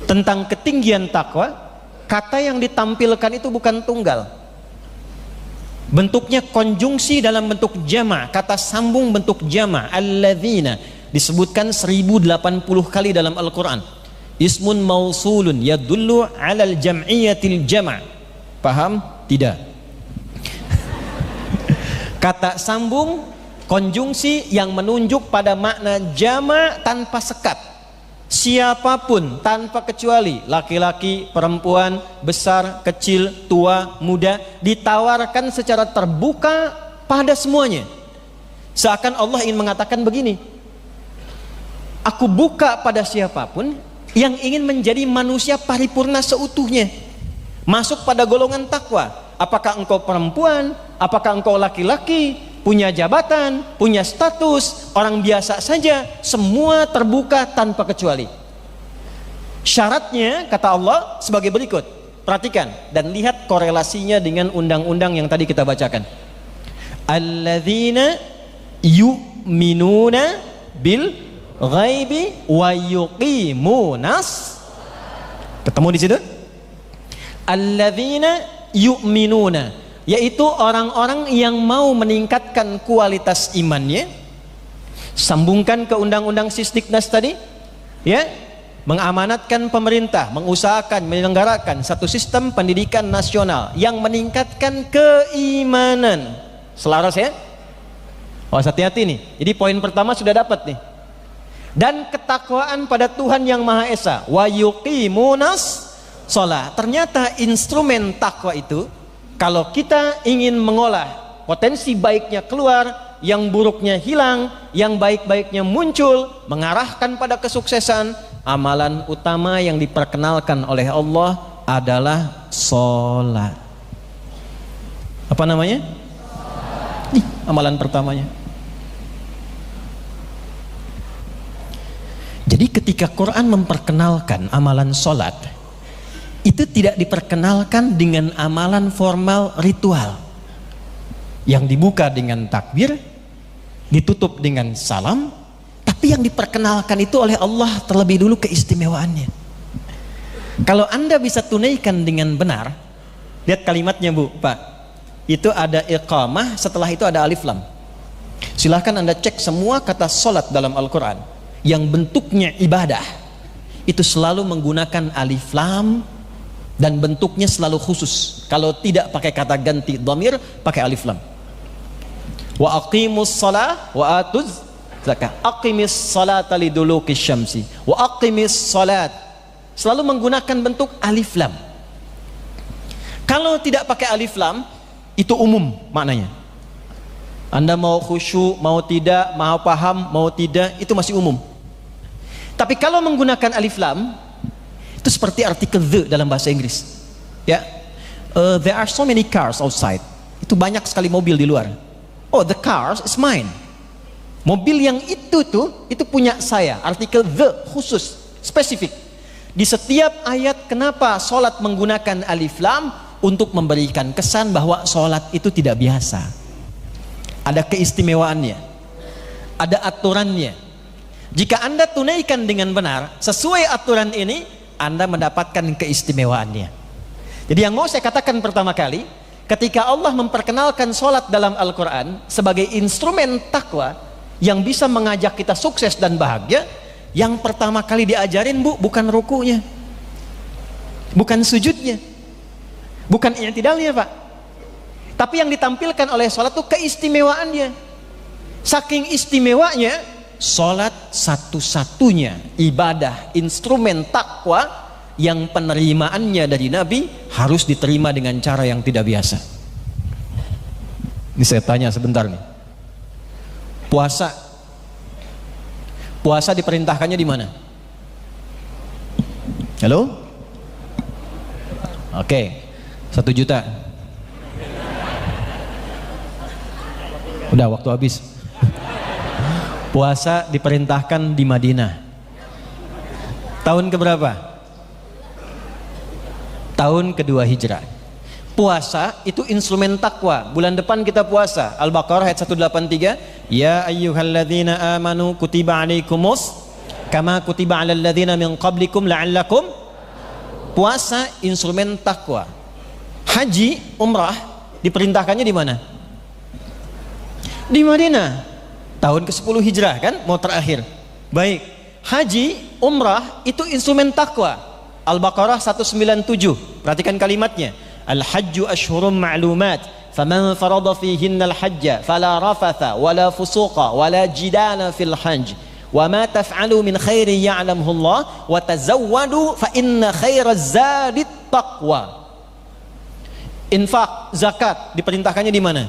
tentang ketinggian takwa, kata yang ditampilkan itu bukan tunggal. Bentuknya konjungsi dalam bentuk jama', kata sambung bentuk jama'. Alladzina disebutkan 1080 kali dalam Al-Quran. Ismun mausulun yadullu alal jam'iyatil jama'. Paham? Tidak. Kata sambung konjungsi yang menunjuk pada makna jama' tanpa sekat. Siapapun tanpa kecuali, laki-laki, perempuan, besar, kecil, tua, muda, ditawarkan secara terbuka pada semuanya. Seakan Allah ingin mengatakan begini, aku buka pada siapapun yang ingin menjadi manusia paripurna seutuhnya, masuk pada golongan takwa. Apakah engkau perempuan, apakah engkau laki-laki, punya jabatan, punya status, orang biasa saja, semua terbuka tanpa kecuali. Syaratnya kata Allah sebagai berikut. Perhatikan dan lihat korelasinya dengan undang-undang yang tadi kita bacakan. Alladzina yu'minuna bil ghaibi wa yuqimunas. Ketemu di situ? Alladzina yu'minuna, yaitu orang-orang yang mau meningkatkan kualitas imannya. Sambungkan ke undang-undang Sisdiknas tadi, ya, mengamanatkan pemerintah, mengusahakan, menyelenggarakan satu sistem pendidikan nasional yang meningkatkan keimanan. Selaras ya? Awas hati-hati nih. Jadi poin pertama sudah dapat nih. Dan ketakwaan pada Tuhan yang Maha Esa. Wa yuqimunas shalah. Ternyata instrumen takwa itu, kalau kita ingin mengolah potensi baiknya keluar, yang buruknya hilang, yang baik-baiknya muncul, mengarahkan pada kesuksesan, amalan utama yang diperkenalkan oleh Allah adalah sholat. Apa namanya? Nih, amalan pertamanya. Jadi ketika Quran memperkenalkan amalan sholat, itu tidak diperkenalkan dengan amalan formal ritual yang dibuka dengan takbir, ditutup dengan salam, tapi yang diperkenalkan itu oleh Allah terlebih dulu keistimewaannya. Kalau Anda bisa tunaikan dengan benar, lihat kalimatnya Bu, Pak, itu ada iqamah, setelah itu ada alif lam. Silahkan Anda cek semua kata sholat dalam Al-Quran yang bentuknya ibadah, itu selalu menggunakan alif lam dan bentuknya selalu khusus. Kalau tidak pakai kata ganti dhamir, pakai alif lam. Wa aqimus shalah wa atuz zakah. Aqimis salata liduluki syamsi wa aqimis salat, selalu menggunakan bentuk alif lam. Kalau tidak pakai alif lam, itu umum maknanya. Anda mau khusyuk, mau tidak, mau paham, mau tidak, itu masih umum. Tapi kalau menggunakan alif lam, itu seperti artikel the dalam bahasa Inggris. Ya, there are so many cars outside. Itu banyak sekali mobil di luar. Oh, the cars is mine. Mobil yang itu tuh, itu punya saya. Artikel the khusus, spesifik. Di setiap ayat kenapa sholat menggunakan alif lam? Untuk memberikan kesan bahwa sholat itu tidak biasa. Ada keistimewaannya, ada aturannya. Jika Anda tunaikan dengan benar sesuai aturan ini, Anda mendapatkan keistimewaannya. Jadi yang mau saya katakan pertama kali, ketika Allah memperkenalkan sholat dalam Al-Quran sebagai instrumen takwa yang bisa mengajak kita sukses dan bahagia, yang pertama kali diajarin Bu, bukan rukunya, bukan sujudnya, bukan i'tidalnya Pak, tapi yang ditampilkan oleh sholat itu keistimewaannya. Saking istimewanya, sholat satu-satunya ibadah instrumen takwa yang penerimaannya dari Nabi harus diterima dengan cara yang tidak biasa. Ini saya tanya sebentar nih. Puasa diperintahkannya di mana? Halo? Oke, 1 juta. Udah waktu habis. Puasa diperintahkan di Madinah. Tahun keberapa? Tahun kedua hijrah. Puasa itu instrumen takwa. Bulan depan kita puasa. Al-Baqarah ayat 183. Ya ayyuhalladzina amanu kutiba alaikumus kama kutiba alal ladzina min qablikum la'allakum. Puasa instrumen takwa. Haji, umrah diperintahkannya di mana? Di Madinah. Tahun ke-10 Hijrah kan, mau terakhir. Baik. Haji, umrah itu instrumen takwa. Al-Baqarah 197. Perhatikan kalimatnya. Al-hajju ashhurum ma'lumat faman farada fihinna al-hajja fala rafatha wala fusuqa wala jidala fil hajj wa ma taf'alu min khairin ya'lamhu Allah wa tazawwadu fa inna khairaz zadit taqwa. Infak, zakat diperintahkannya di mana?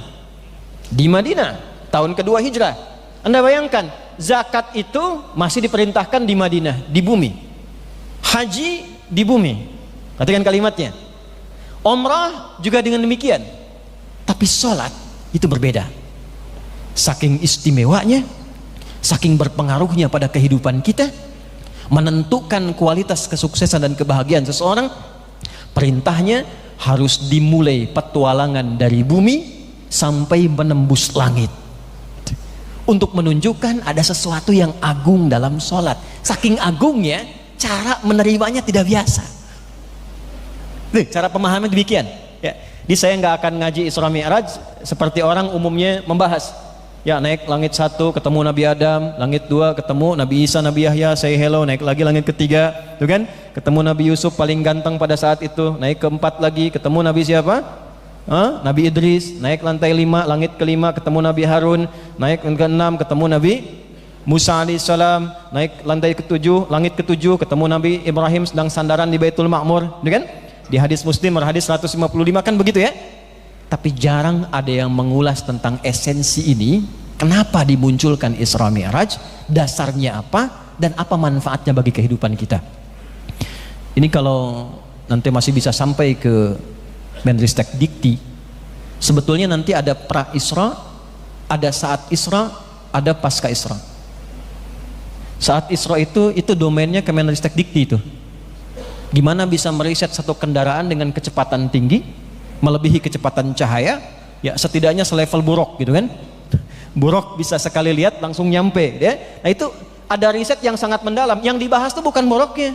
Di Madinah, tahun kedua Hijrah. Anda bayangkan, zakat itu masih diperintahkan di Madinah, di bumi. Haji di bumi. Perhatikan kalimatnya. Umrah juga dengan demikian. Tapi sholat itu berbeda. Saking istimewanya, saking berpengaruhnya pada kehidupan kita, menentukan kualitas kesuksesan dan kebahagiaan seseorang. Perintahnya harus dimulai petualangan dari bumi sampai menembus langit, untuk menunjukkan ada sesuatu yang agung dalam sholat. Saking agungnya, cara menerimanya tidak biasa. Cara pemahaman demikian. Ya. Jadi saya nggak akan ngaji Isra Mi'raj seperti orang umumnya membahas. Ya, naik langit 1 ketemu Nabi Adam, langit 2 ketemu Nabi Isa, Nabi Yahya, say hello, naik lagi langit ketiga, tuh kan? Ketemu Nabi Yusuf paling ganteng pada saat itu, naik ke 4 lagi, ketemu Nabi siapa? Nabi Idris, naik lantai 5, langit ke-5 ketemu Nabi Harun, naik ke-6 ketemu Nabi Musa alaihissalam, naik lantai ke-7, langit ke-7 ketemu Nabi Ibrahim sedang sandaran di Baitul Ma'mur, tuh kan? Di hadis Muslim, hadis 155 kan begitu ya. Tapi jarang ada yang mengulas tentang esensi ini. Kenapa dimunculkan Isra Mi'raj, dasarnya apa, dan apa manfaatnya bagi kehidupan kita. Ini kalau nanti masih bisa sampai ke Menristek Dikti, sebetulnya nanti ada pra Isra, ada saat Isra, ada pasca Isra. Saat Isra itu domainnya ke Menristek Dikti itu. Gimana bisa meriset satu kendaraan dengan kecepatan tinggi, melebihi kecepatan cahaya, ya setidaknya selevel buruk gitu kan. Buruk bisa sekali lihat langsung nyampe ya. Nah itu ada riset yang sangat mendalam. Yang dibahas itu bukan buruknya.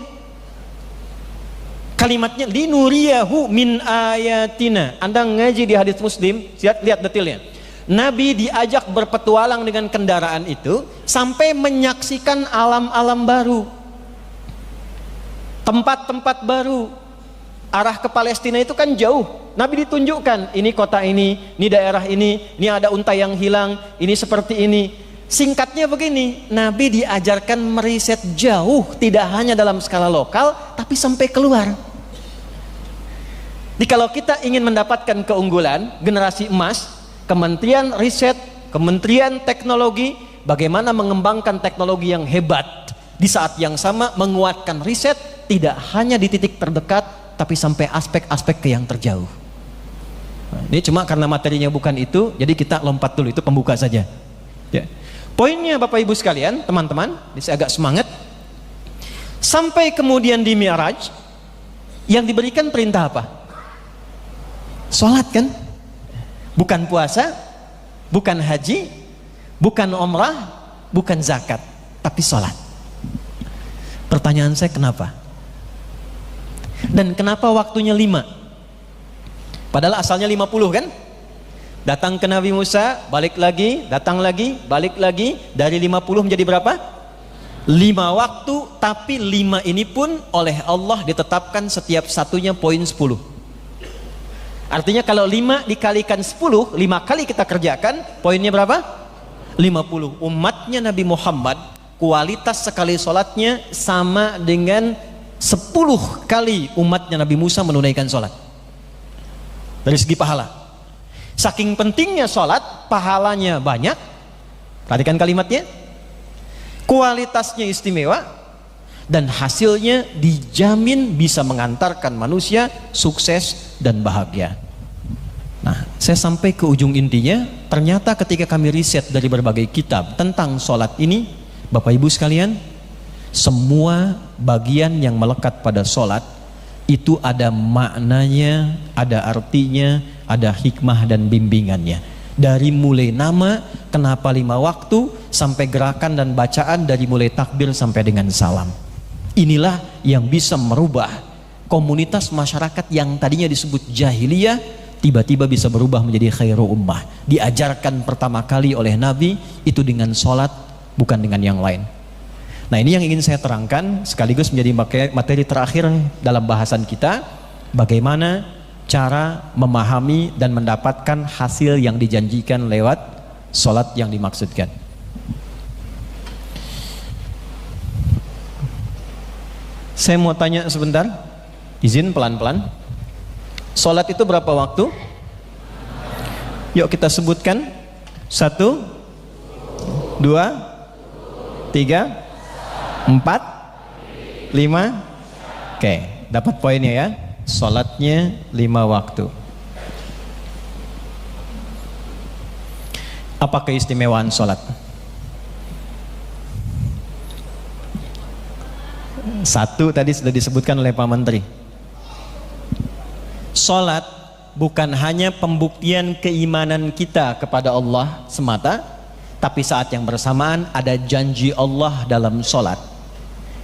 Kalimatnya linuriyahu min ayatina. Anda ngaji di hadis Muslim, lihat detailnya. Nabi diajak berpetualang dengan kendaraan itu sampai menyaksikan alam-alam baru, tempat-tempat baru. Arah ke Palestina itu kan jauh. Nabi ditunjukkan, ini kota ini daerah ini ada unta yang hilang, ini seperti ini. Singkatnya begini, Nabi diajarkan meriset jauh, tidak hanya dalam skala lokal, tapi sampai keluar. Jadi kalau kita ingin mendapatkan keunggulan, generasi emas, Kementerian Riset, Kementerian Teknologi, bagaimana mengembangkan teknologi yang hebat, di saat yang sama menguatkan riset, tidak hanya di titik terdekat, tapi sampai aspek-aspek ke yang terjauh. Nah, ini cuma karena materinya bukan itu, jadi kita lompat dulu, itu pembuka saja. Ya. Poinnya Bapak Ibu sekalian, teman-teman, ini saya agak semangat. Sampai kemudian di Mi'raj, yang diberikan perintah apa? Sholat kan? Bukan puasa, bukan haji, bukan umrah, bukan zakat, tapi sholat. Pertanyaan saya kenapa? Dan kenapa waktunya 5? Padahal asalnya 50 kan? Datang ke Nabi Musa, balik lagi, datang lagi, balik lagi. Dari 50 menjadi berapa? 5 waktu, tapi 5 ini pun oleh Allah ditetapkan setiap satunya poin 10. Artinya kalau 5 dikalikan 10, 5 kali kita kerjakan, poinnya berapa? 50. Umatnya Nabi Muhammad, kualitas sekali sholatnya sama dengan 10 kali umatnya Nabi Musa menunaikan sholat. Dari segi pahala, saking pentingnya sholat, pahalanya banyak. Perhatikan kalimatnya, kualitasnya istimewa, dan hasilnya dijamin bisa mengantarkan manusia sukses dan bahagia. Nah, saya sampai ke ujung intinya. Ternyata ketika kami riset dari berbagai kitab tentang sholat ini, Bapak Ibu sekalian, semua bagian yang melekat pada sholat itu ada maknanya, ada artinya, ada hikmah dan bimbingannya. Dari mulai nama, kenapa 5 waktu, sampai gerakan dan bacaan dari mulai takbir sampai dengan salam. Inilah yang bisa merubah komunitas masyarakat yang tadinya disebut jahiliyah, tiba-tiba bisa berubah menjadi khairu ummah. Diajarkan pertama kali oleh Nabi itu dengan sholat, bukan dengan yang lain. Nah, ini yang ingin saya terangkan sekaligus menjadi materi terakhir dalam bahasan kita, bagaimana cara memahami dan mendapatkan hasil yang dijanjikan lewat sholat yang dimaksudkan. Saya mau tanya sebentar, izin pelan-pelan. Sholat itu berapa waktu? Yuk kita sebutkan. 1, 2, 3, 4, 5. Oke, dapat poinnya ya. Sholatnya 5 waktu. Apa keistimewaan sholat? 1 tadi sudah disebutkan oleh Pak Menteri. Sholat bukan hanya pembuktian keimanan kita kepada Allah semata, tapi saat yang bersamaan ada janji Allah dalam sholat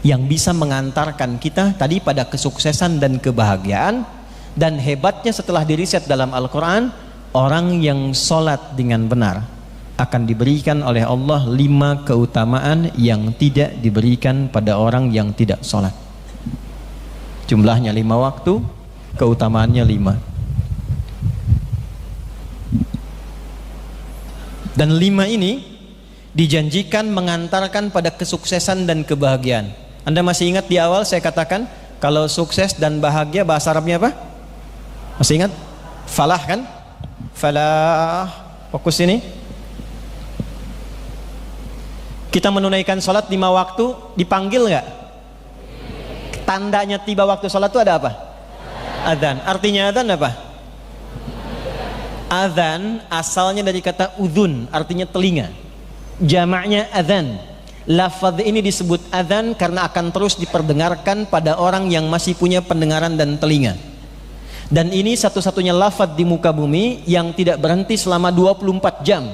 yang bisa mengantarkan kita tadi pada kesuksesan dan kebahagiaan. Dan hebatnya setelah diriset dalam Al-Quran, orang yang sholat dengan benar akan diberikan oleh Allah 5 keutamaan yang tidak diberikan pada orang yang tidak sholat. Jumlahnya 5 waktu, keutamaannya 5. Dan 5 ini dijanjikan mengantarkan pada kesuksesan dan kebahagiaan. Anda masih ingat di awal saya katakan kalau sukses dan bahagia bahasa Arabnya apa? Masih ingat? Falah kan? Falah. Fokus ini. Kita menunaikan sholat 5 waktu, dipanggil nggak? Tandanya tiba waktu sholat itu ada apa? Adzan. Artinya adzan apa? Adzan asalnya dari kata udhun, artinya telinga. Jamaknya adzan. Lafaz ini disebut adzan karena akan terus diperdengarkan pada orang yang masih punya pendengaran dan telinga. Dan ini satu-satunya lafaz di muka bumi yang tidak berhenti selama 24 jam.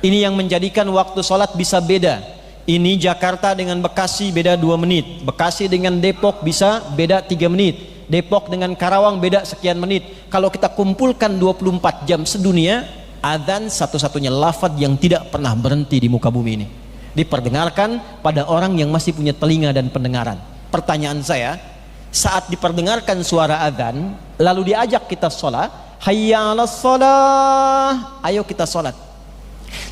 Ini yang menjadikan waktu sholat bisa beda. Ini Jakarta dengan Bekasi beda 2 menit, Bekasi dengan Depok bisa beda 3 menit, Depok dengan Karawang beda sekian menit. Kalau kita kumpulkan 24 jam sedunia, adzan satu-satunya lafaz yang tidak pernah berhenti di muka bumi ini, diperdengarkan pada orang yang masih punya telinga dan pendengaran. Pertanyaan saya, saat diperdengarkan suara adzan lalu diajak kita sholat, hayya 'alas sholah, ayo kita sholat.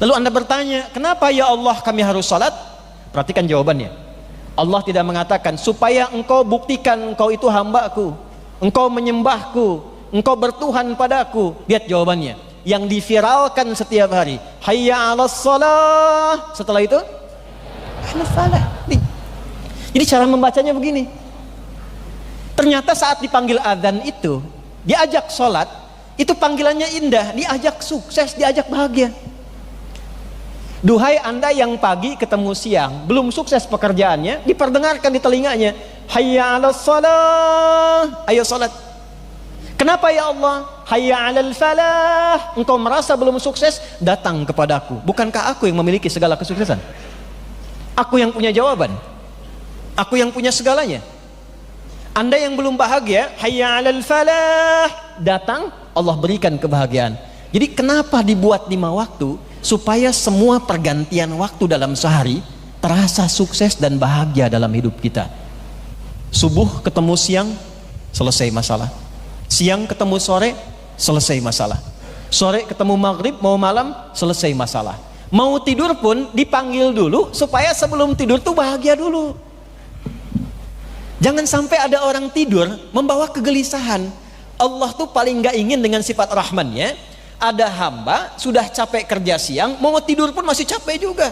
Lalu Anda bertanya, kenapa ya Allah kami harus sholat? Perhatikan jawabannya. Allah tidak mengatakan supaya engkau buktikan engkau itu hambaku, engkau menyembahku, engkau bertuhan padaku. Lihat jawabannya yang diviralkan setiap hari, hayya 'alas shalah. Setelah itu 'alas shalah. Jadi cara membacanya begini. Ternyata saat dipanggil adzan itu, diajak sholat, itu panggilannya indah, diajak sukses, diajak bahagia. Duhai Anda yang pagi ketemu siang, belum sukses pekerjaannya, diperdengarkan di telinganya, hayya 'alas shalah, ayo sholat. Kenapa ya Allah? Hayya 'alal falah, engkau merasa belum sukses, datang kepadaku. Bukankah aku yang memiliki segala kesuksesan? Aku yang punya jawaban, aku yang punya segalanya. Anda yang belum bahagia, hayya 'alal falah, datang, Allah berikan kebahagiaan. Jadi kenapa dibuat 5 waktu? Supaya semua pergantian waktu dalam sehari terasa sukses dan bahagia dalam hidup kita. Subuh ketemu siang, selesai masalah. Siang ketemu sore, selesai masalah. Sore ketemu maghrib mau malam, selesai masalah. Mau tidur pun dipanggil dulu supaya sebelum tidur tuh bahagia dulu. Jangan sampai ada orang tidur membawa kegelisahan. Allah tuh paling gak ingin dengan sifat rahmannya. Ada hamba sudah capek kerja siang, mau tidur pun masih capek juga.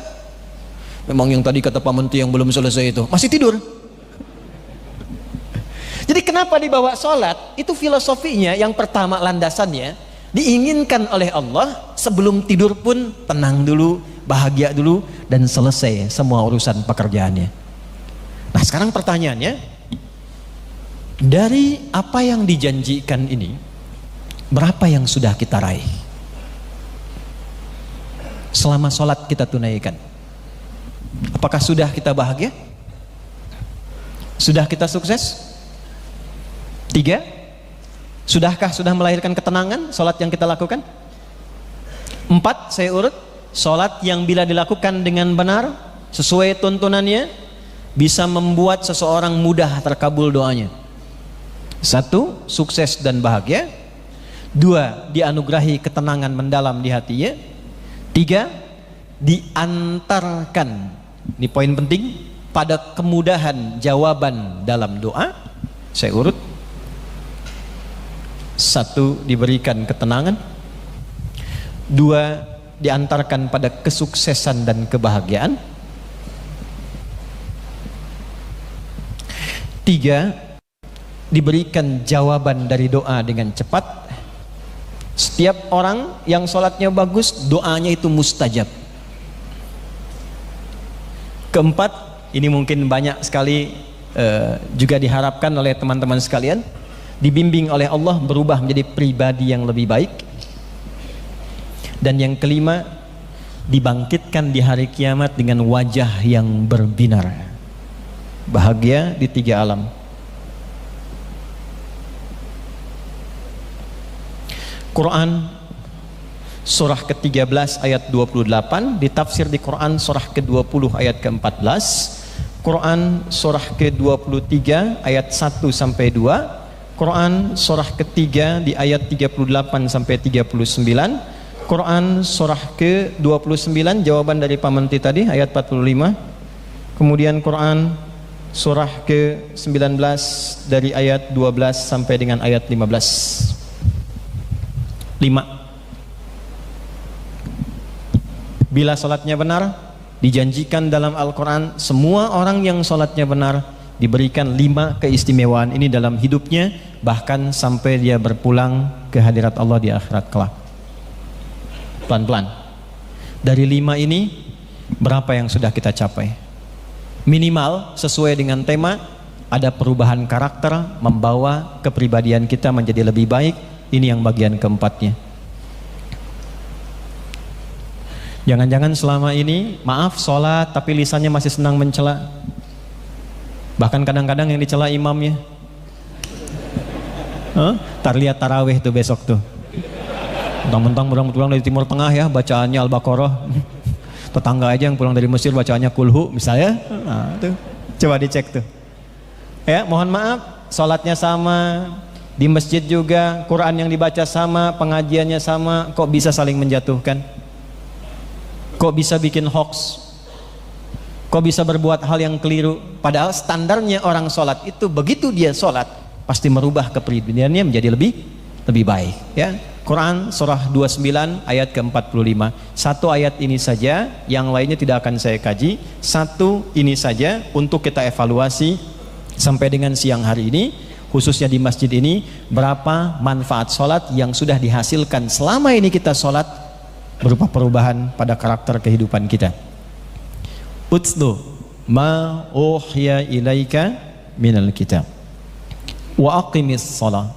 Memang yang tadi kata Pak Menteri yang belum selesai itu masih tidur. Jadi kenapa dibawa sholat? Itu filosofinya. Yang pertama landasannya diinginkan oleh Allah sebelum tidur pun tenang dulu, bahagia dulu, dan selesai semua urusan pekerjaannya. Nah sekarang pertanyaannya, Dari apa yang dijanjikan ini, berapa yang sudah kita raih? Selama sholat kita tunaikan, apakah sudah kita bahagia? Sudah kita sukses? 3, sudahkah sudah melahirkan ketenangan sholat yang kita lakukan? 4, saya urut, sholat yang bila dilakukan dengan benar sesuai tuntunannya bisa membuat seseorang mudah terkabul doanya. 1, sukses dan bahagia. 2, dianugerahi ketenangan mendalam di hatinya. 3, diantarkan, ini poin penting, pada kemudahan jawaban dalam doa. Saya urut. 1, diberikan ketenangan. 2, diantarkan pada kesuksesan dan kebahagiaan. 3, diberikan jawaban dari doa dengan cepat. Setiap orang yang sholatnya bagus, doanya itu mustajab. 4, ini mungkin banyak sekali juga diharapkan oleh teman-teman sekalian, dibimbing oleh Allah berubah menjadi pribadi yang lebih baik. Dan yang 5, dibangkitkan di hari kiamat dengan wajah yang berbinar, bahagia di 3 alam. Quran surah ke-13 ayat 28, ditafsir di Quran surah ke-20 ayat ke-14, Quran surah ke-23 ayat 1 sampai 2, Quran surah ke-3 di ayat 38 sampai 39, Quran surah ke-29 jawaban dari Pak Menteri tadi ayat 45, kemudian Quran surah ke-19 dari ayat 12 sampai dengan ayat 15. 5. Bila sholatnya benar, dijanjikan dalam Al-Quran semua orang yang sholatnya benar diberikan 5 keistimewaan ini dalam hidupnya, bahkan sampai dia berpulang ke hadirat Allah di akhirat kelak. Pelan-pelan. Dari 5 ini berapa yang sudah kita capai? Minimal sesuai dengan tema, ada perubahan karakter, membawa kepribadian kita menjadi lebih baik. Ini yang bagian keempatnya. Jangan-jangan selama ini maaf sholat tapi lisannya masih senang mencela. Bahkan kadang-kadang yang dicela imamnya. Tar lihat tarawih tuh besok tuh. Mentang-mentang pulang dari Timur Tengah ya, bacaannya Al-Baqarah. Tetangga aja yang pulang dari Mesir bacaannya Kulhu misalnya. Nah, tuh. Coba dicek tuh. Ya, mohon maaf, sholatnya sama, di masjid juga, Quran yang dibaca sama, pengajiannya sama, kok bisa saling menjatuhkan? Kok bisa bikin hoax? Kok bisa berbuat hal yang keliru? Padahal standarnya orang sholat itu begitu dia sholat pasti merubah kepribadiannya menjadi lebih baik. Ya, Quran surah 29 ayat ke-45. 1 ayat ini saja, yang lainnya tidak akan saya kaji. 1 ini saja untuk kita evaluasi sampai dengan siang hari ini. Khususnya di masjid ini, berapa manfaat sholat yang sudah dihasilkan selama ini kita sholat berupa perubahan pada karakter kehidupan kita. Utlu ma uhiya ilaika minal kitab wa aqimis shalah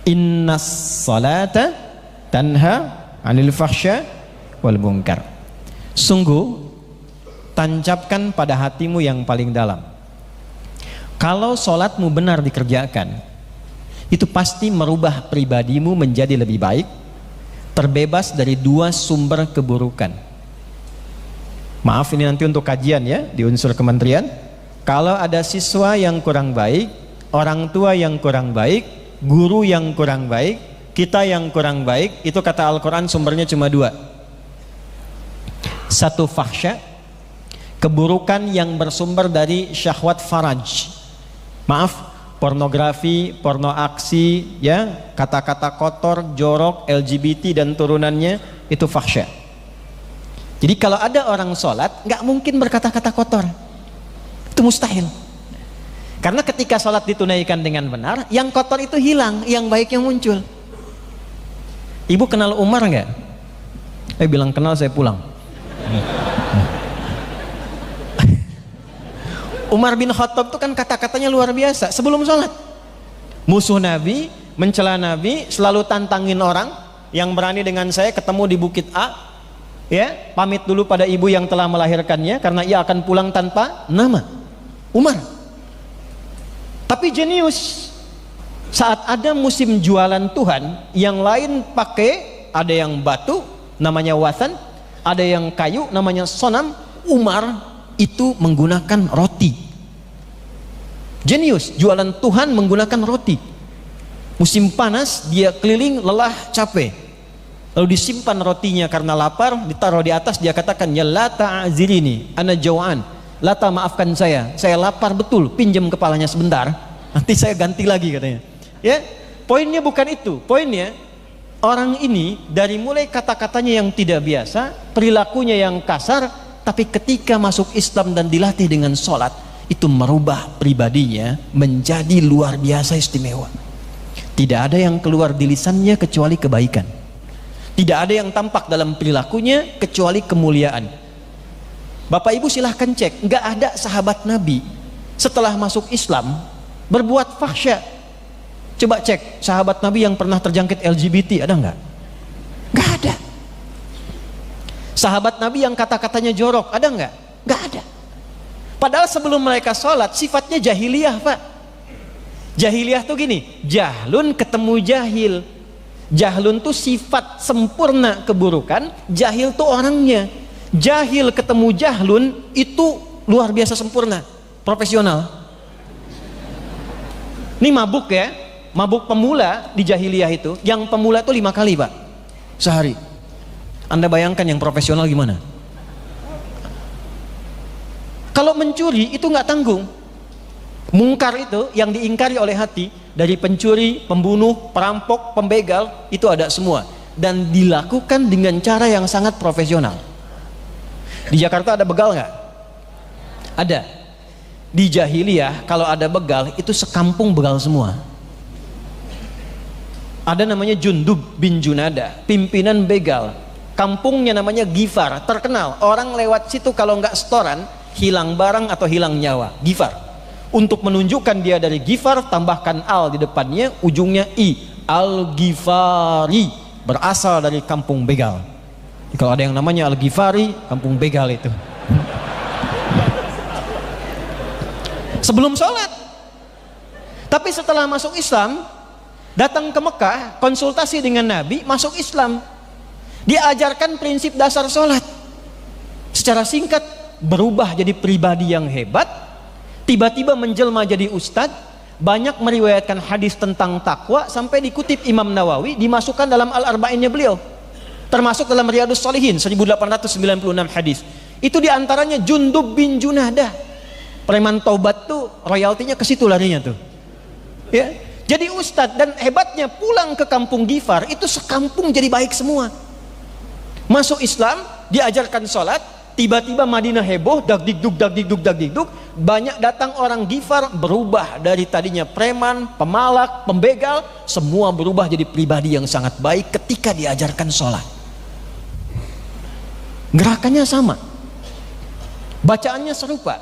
innas salata tanha 'anil fahsya wal munkar. Sungguh tancapkan pada hatimu yang paling dalam, kalau sholatmu benar dikerjakan, itu pasti merubah pribadimu menjadi lebih baik, terbebas dari 2 sumber keburukan. Maaf, ini nanti untuk kajian ya, di unsur kementerian. Kalau ada siswa yang kurang baik, orang tua yang kurang baik, guru yang kurang baik, kita yang kurang baik, itu kata Al-Quran sumbernya cuma 2. 1, fahsya, keburukan yang bersumber dari syahwat faraj. Maaf, pornografi, porno aksi, ya, kata-kata kotor, jorok, LGBT dan turunannya, itu fahsya. Jadi kalau ada orang sholat, nggak mungkin berkata-kata kotor, itu mustahil. Karena ketika sholat ditunaikan dengan benar, yang kotor itu hilang, yang baiknya muncul. Ibu kenal Umar nggak? Bilang kenal, saya pulang. Umar bin Khattab itu kan kata-katanya luar biasa sebelum sholat. musuh Nabi, mencela Nabi, selalu tantangin orang. Yang berani dengan saya ketemu di Bukit A, ya, pamit dulu pada ibu yang telah melahirkannya karena ia akan pulang tanpa nama. Umar. Tapi jenius. Saat ada musim jualan Tuhan, yang lain pakai, ada yang batu namanya wathan, ada yang kayu namanya sonam. Umar itu menggunakan roti. Jenius, jualan Tuhan menggunakan roti. Musim panas dia keliling, lelah, capek, lalu disimpan rotinya karena lapar, ditaruh di atas. Dia katakan, ya Lata azilini ana jawaan, Lata maafkan saya lapar betul, pinjam kepalanya sebentar, nanti saya ganti lagi, katanya. Ya, poinnya bukan itu. Poinnya, orang ini dari mulai kata-katanya yang tidak biasa, perilakunya yang kasar, tapi ketika masuk Islam dan dilatih dengan sholat, itu merubah pribadinya menjadi luar biasa istimewa. Tidak ada yang keluar di lisannya kecuali kebaikan. Tidak ada yang tampak dalam perilakunya kecuali kemuliaan. Bapak Ibu silahkan cek, nggak ada sahabat Nabi setelah masuk Islam berbuat fahsya. Coba cek sahabat Nabi yang pernah terjangkit LGBT, ada nggak? Nggak ada. Sahabat Nabi yang kata-katanya jorok, ada nggak? Nggak ada. Padahal sebelum mereka sholat sifatnya jahiliyah, Pak. Jahiliyah tuh gini, jahlun ketemu jahil. Jahlun tuh sifat sempurna keburukan, jahil tuh orangnya. Jahil ketemu jahlun itu luar biasa sempurna, profesional. Ini mabuk ya, mabuk pemula di jahiliyah itu, yang pemula tuh 5 kali, Pak, sehari. Anda bayangkan yang profesional gimana? Kalau mencuri itu nggak tanggung. Mungkar itu yang diingkari oleh hati, dari pencuri, pembunuh, perampok, pembegal, itu ada semua, dan dilakukan dengan cara yang sangat profesional. Di Jakarta ada begal nggak? Ada. Di jahiliyah kalau ada begal itu sekampung begal semua. Ada namanya Jundub bin Junada, pimpinan begal. Kampungnya namanya Gifar, terkenal. Orang lewat situ kalau nggak setoran, hilang barang atau hilang nyawa. Gifar. Untuk menunjukkan dia dari Gifar, tambahkan al di depannya, ujungnya i. Al-Ghifari, berasal dari kampung begal. Kalau ada yang namanya Al-Ghifari, kampung begal itu. Sebelum sholat. Tapi setelah masuk Islam, datang ke Mekah, konsultasi dengan Nabi, masuk Islam. Diajarkan prinsip dasar sholat. Secara singkat, berubah jadi pribadi yang hebat. Tiba-tiba menjelma jadi ustadz, banyak meriwayatkan hadis tentang takwa sampai dikutip Imam Nawawi, dimasukkan dalam Al-Arba'innya beliau. Termasuk dalam Riyadhus Shalihin 1896 hadis. Itu diantaranya Jundub bin Junadah. Preman taubat tuh royaltinya ke situ larinya tuh. Ya, jadi ustadz, dan hebatnya pulang ke kampung Gifar itu sekampung jadi baik semua. Masuk Islam, diajarkan sholat. Tiba-tiba Madinah heboh, dagdikduk, dagdikduk, dagdikduk. Banyak datang orang Gifar, berubah dari tadinya preman, pemalak, pembegal, semua berubah jadi pribadi yang sangat baik ketika diajarkan sholat. Gerakannya sama, bacaannya serupa.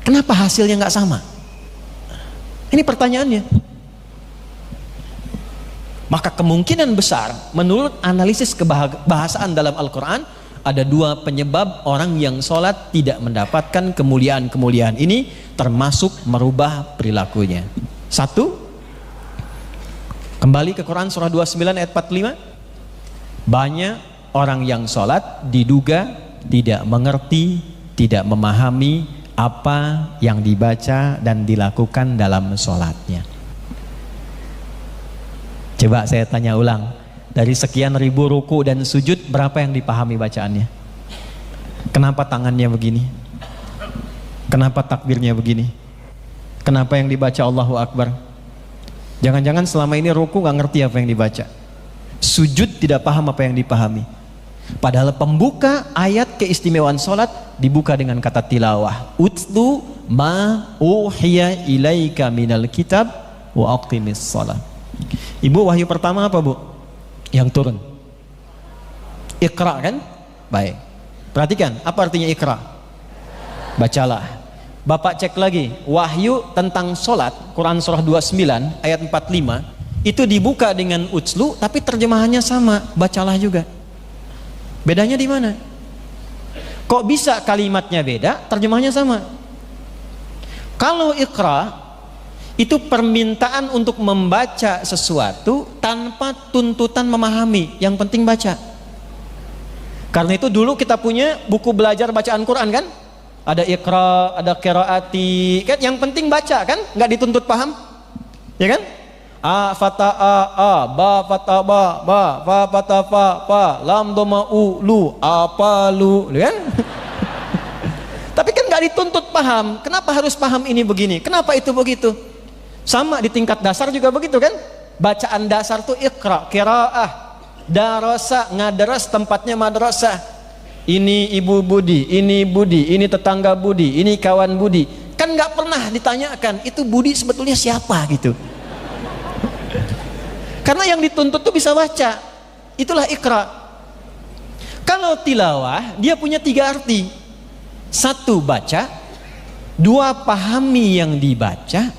Kenapa hasilnya nggak sama? Ini pertanyaannya. Maka kemungkinan besar menurut analisis kebahasaan dalam Al-Quran, ada 2 penyebab orang yang sholat tidak mendapatkan kemuliaan-kemuliaan ini, termasuk merubah perilakunya. 1, kembali ke Quran surah 29 ayat 45. Banyak orang yang sholat diduga tidak mengerti, tidak memahami apa yang dibaca dan dilakukan dalam sholatnya. Coba saya tanya ulang. Dari sekian ribu ruku dan sujud, berapa yang dipahami bacaannya? Kenapa tangannya begini? Kenapa takbirnya begini? Kenapa yang dibaca Allahu Akbar? Jangan-jangan selama ini ruku gak ngerti apa yang dibaca. Sujud tidak paham apa yang dipahami. Padahal pembuka ayat keistimewaan sholat dibuka dengan kata tilawah. Utlu ma uhiya ilaika minal kitab wa aqimis sholat. Ibu, wahyu pertama apa, Bu? Yang turun Iqra kan? Baik, perhatikan apa artinya Iqra. Bacalah. Bapak cek lagi, wahyu tentang sholat, Quran surah 29 ayat 45, itu dibuka dengan utslu, tapi terjemahannya sama, bacalah juga. Bedanya di mana? Kok bisa kalimatnya beda, terjemahannya sama? Kalau Iqra, itu permintaan untuk membaca sesuatu tanpa tuntutan memahami, yang penting baca. Karena itu dulu kita punya buku belajar bacaan Quran kan? Ada Iqra, ada qiraati, kan yang penting baca kan? Nggak dituntut paham. Ya kan? A fata a, ba fata ba, fa fata fa, lam doma lu, apa lu, kan? Tapi kan nggak dituntut paham. Kenapa harus paham ini begini? Kenapa itu begitu? Sama di tingkat dasar juga begitu kan? Bacaan dasar tuh Iqra, qiraah, darasa, ngadaras tempatnya madrasah. Ini ibu Budi, ini tetangga Budi, ini kawan Budi. Kan nggak pernah ditanyakan itu Budi sebetulnya siapa gitu. Karena yang dituntut tuh bisa baca. Itulah Iqra. Kalau tilawah dia punya 3 arti. 1 baca, 2 pahami yang dibaca,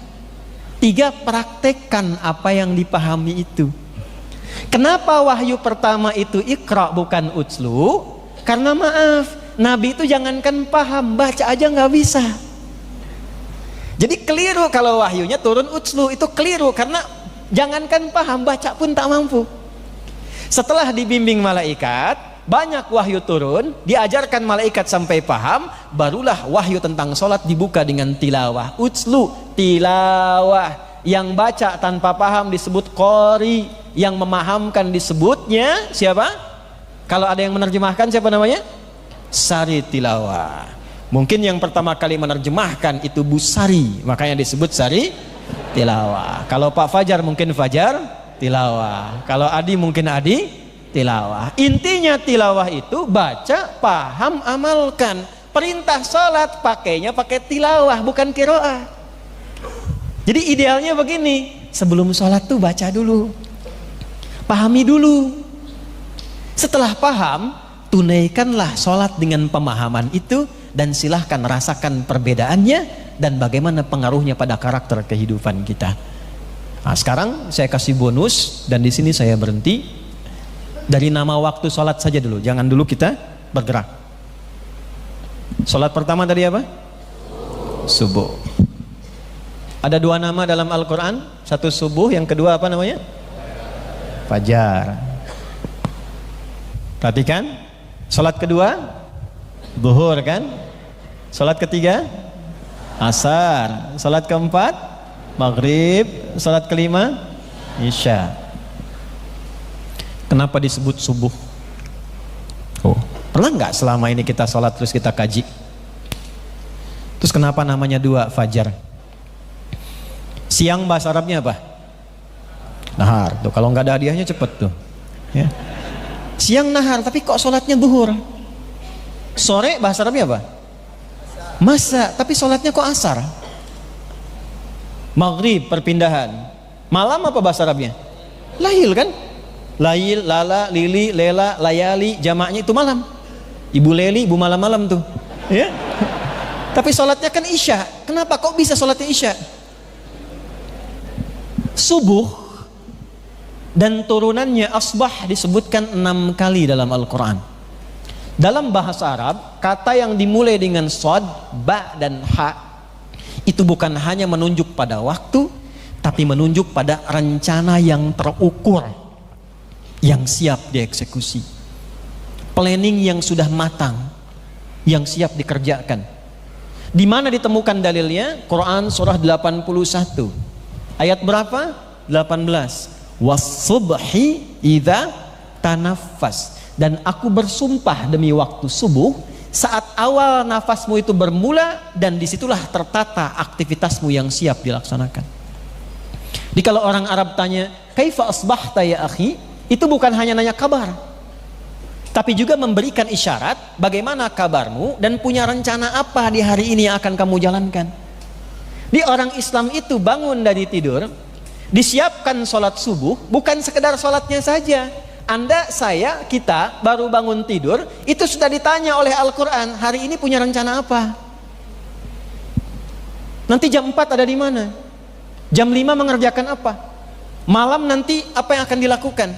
3 praktekkan apa yang dipahami itu. Kenapa wahyu pertama itu Iqra bukan utslu? Karena maaf, Nabi itu jangankan paham, baca aja nggak bisa. Jadi keliru kalau wahyunya turun utslu, itu keliru karena jangankan paham, baca pun tak mampu. Setelah dibimbing malaikat, banyak wahyu turun, diajarkan malaikat sampai paham, barulah wahyu tentang sholat dibuka dengan tilawah. Utslu, tilawah. Yang baca tanpa paham disebut qori, yang memahamkan disebutnya siapa? Kalau ada yang menerjemahkan siapa namanya? Sari tilawah. Mungkin yang pertama kali menerjemahkan itu Bu Sari, makanya disebut Sari tilawah. Kalau Pak Fajar mungkin Fajar tilawah. Kalau Adi mungkin Adi tilawah. Intinya tilawah itu baca, paham, amalkan. Perintah sholat pakainya pakai tilawah, bukan qiraah. Jadi idealnya begini, sebelum sholat tuh baca dulu, pahami dulu. Setelah paham, tunaikanlah sholat dengan pemahaman itu, dan silahkan rasakan perbedaannya dan bagaimana pengaruhnya pada karakter kehidupan kita. Nah, sekarang saya kasih bonus, dan di sini saya berhenti. Dari nama waktu sholat saja dulu, jangan dulu kita bergerak. Sholat pertama tadi apa? Subuh. Ada 2 nama dalam Al-Quran, satu subuh, yang kedua apa namanya? Fajar. Perhatikan, sholat kedua zuhur kan? Sholat ketiga asar. Sholat keempat maghrib. Sholat kelima isya. Kenapa disebut subuh? Pernah nggak selama ini kita sholat terus kita kaji? Terus kenapa namanya 2 fajar? Siang bahasa Arabnya apa? Nahar. Tuh kalau nggak ada hadiahnya cepet tuh. Ya. Siang nahar, tapi kok sholatnya zuhur? Sore bahasa Arabnya apa? Masa, tapi sholatnya kok asar? Maghrib perpindahan. Malam apa bahasa Arabnya? Lail kan? Lail, lala, lili, lela, layali, jamaknya itu malam. Ibu Leli, ibu malam-malam tuh. Ya. Tapi sholatnya kan isya. Kenapa kok bisa sholatnya isya? Subuh dan turunannya asbah disebutkan 6 kali dalam Al-Quran. Dalam bahasa Arab, kata yang dimulai dengan sod, ba, dan ha itu bukan hanya menunjuk pada waktu, tapi menunjuk pada rencana yang terukur, yang siap dieksekusi, planning yang sudah matang, yang siap dikerjakan. Di mana ditemukan dalilnya? Quran surah 81 ayat berapa? 18. Was-subhi idza tanaffas. Dan aku bersumpah demi waktu subuh saat awal nafasmu itu bermula, dan disitulah tertata aktivitasmu yang siap dilaksanakan. Jadi kalau orang Arab tanya, kaifa asbahta ya akhi? Itu bukan hanya nanya kabar, tapi juga memberikan isyarat bagaimana kabarmu dan punya rencana apa di hari ini yang akan kamu jalankan. Di orang Islam itu bangun dari tidur, disiapkan sholat subuh, bukan sekedar sholatnya saja. Anda, saya, kita baru bangun tidur, itu sudah ditanya oleh Al-Quran, hari ini punya rencana apa? Nanti jam 4 ada di mana? Jam 5 mengerjakan apa? Malam nanti apa yang akan dilakukan?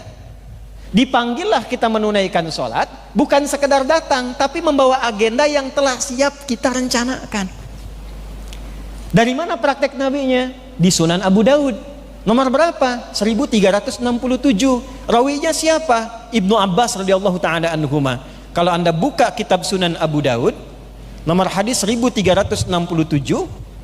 Dipanggillah kita menunaikan sholat, bukan sekedar datang, tapi membawa agenda yang telah siap kita rencanakan. Dari mana praktek nabinya? Di Sunan Abu Daud. Nomor berapa? 1367. Rawinya siapa? Ibnu Abbas radhiyallahu taala anhuma. Kalau Anda buka kitab Sunan Abu Daud, nomor hadis 1367,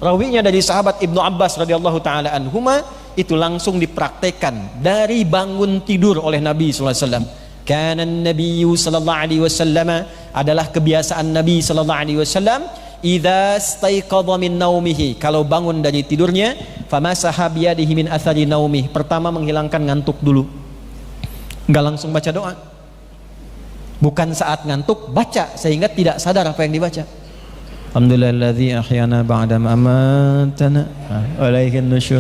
rawinya dari sahabat Ibnu Abbas radhiyallahu taala anhuma, itu langsung dipraktekkan dari bangun tidur oleh Nabi sallallahu alaihi wasallam. Kana Nabi sallallahu alaihi wasallam, adalah kebiasaan Nabi sallallahu alaihi wasallam, idza staiqadha min naumihi, kalau bangun dari tidurnya, famasaha biyadihi min athari naumih, pertama menghilangkan ngantuk dulu. Enggak langsung baca doa. Bukan saat ngantuk baca sehingga tidak sadar apa yang dibaca. Alhamdulillahilladzi ahyana ba'da ma amatana wa ilaihin nusyur.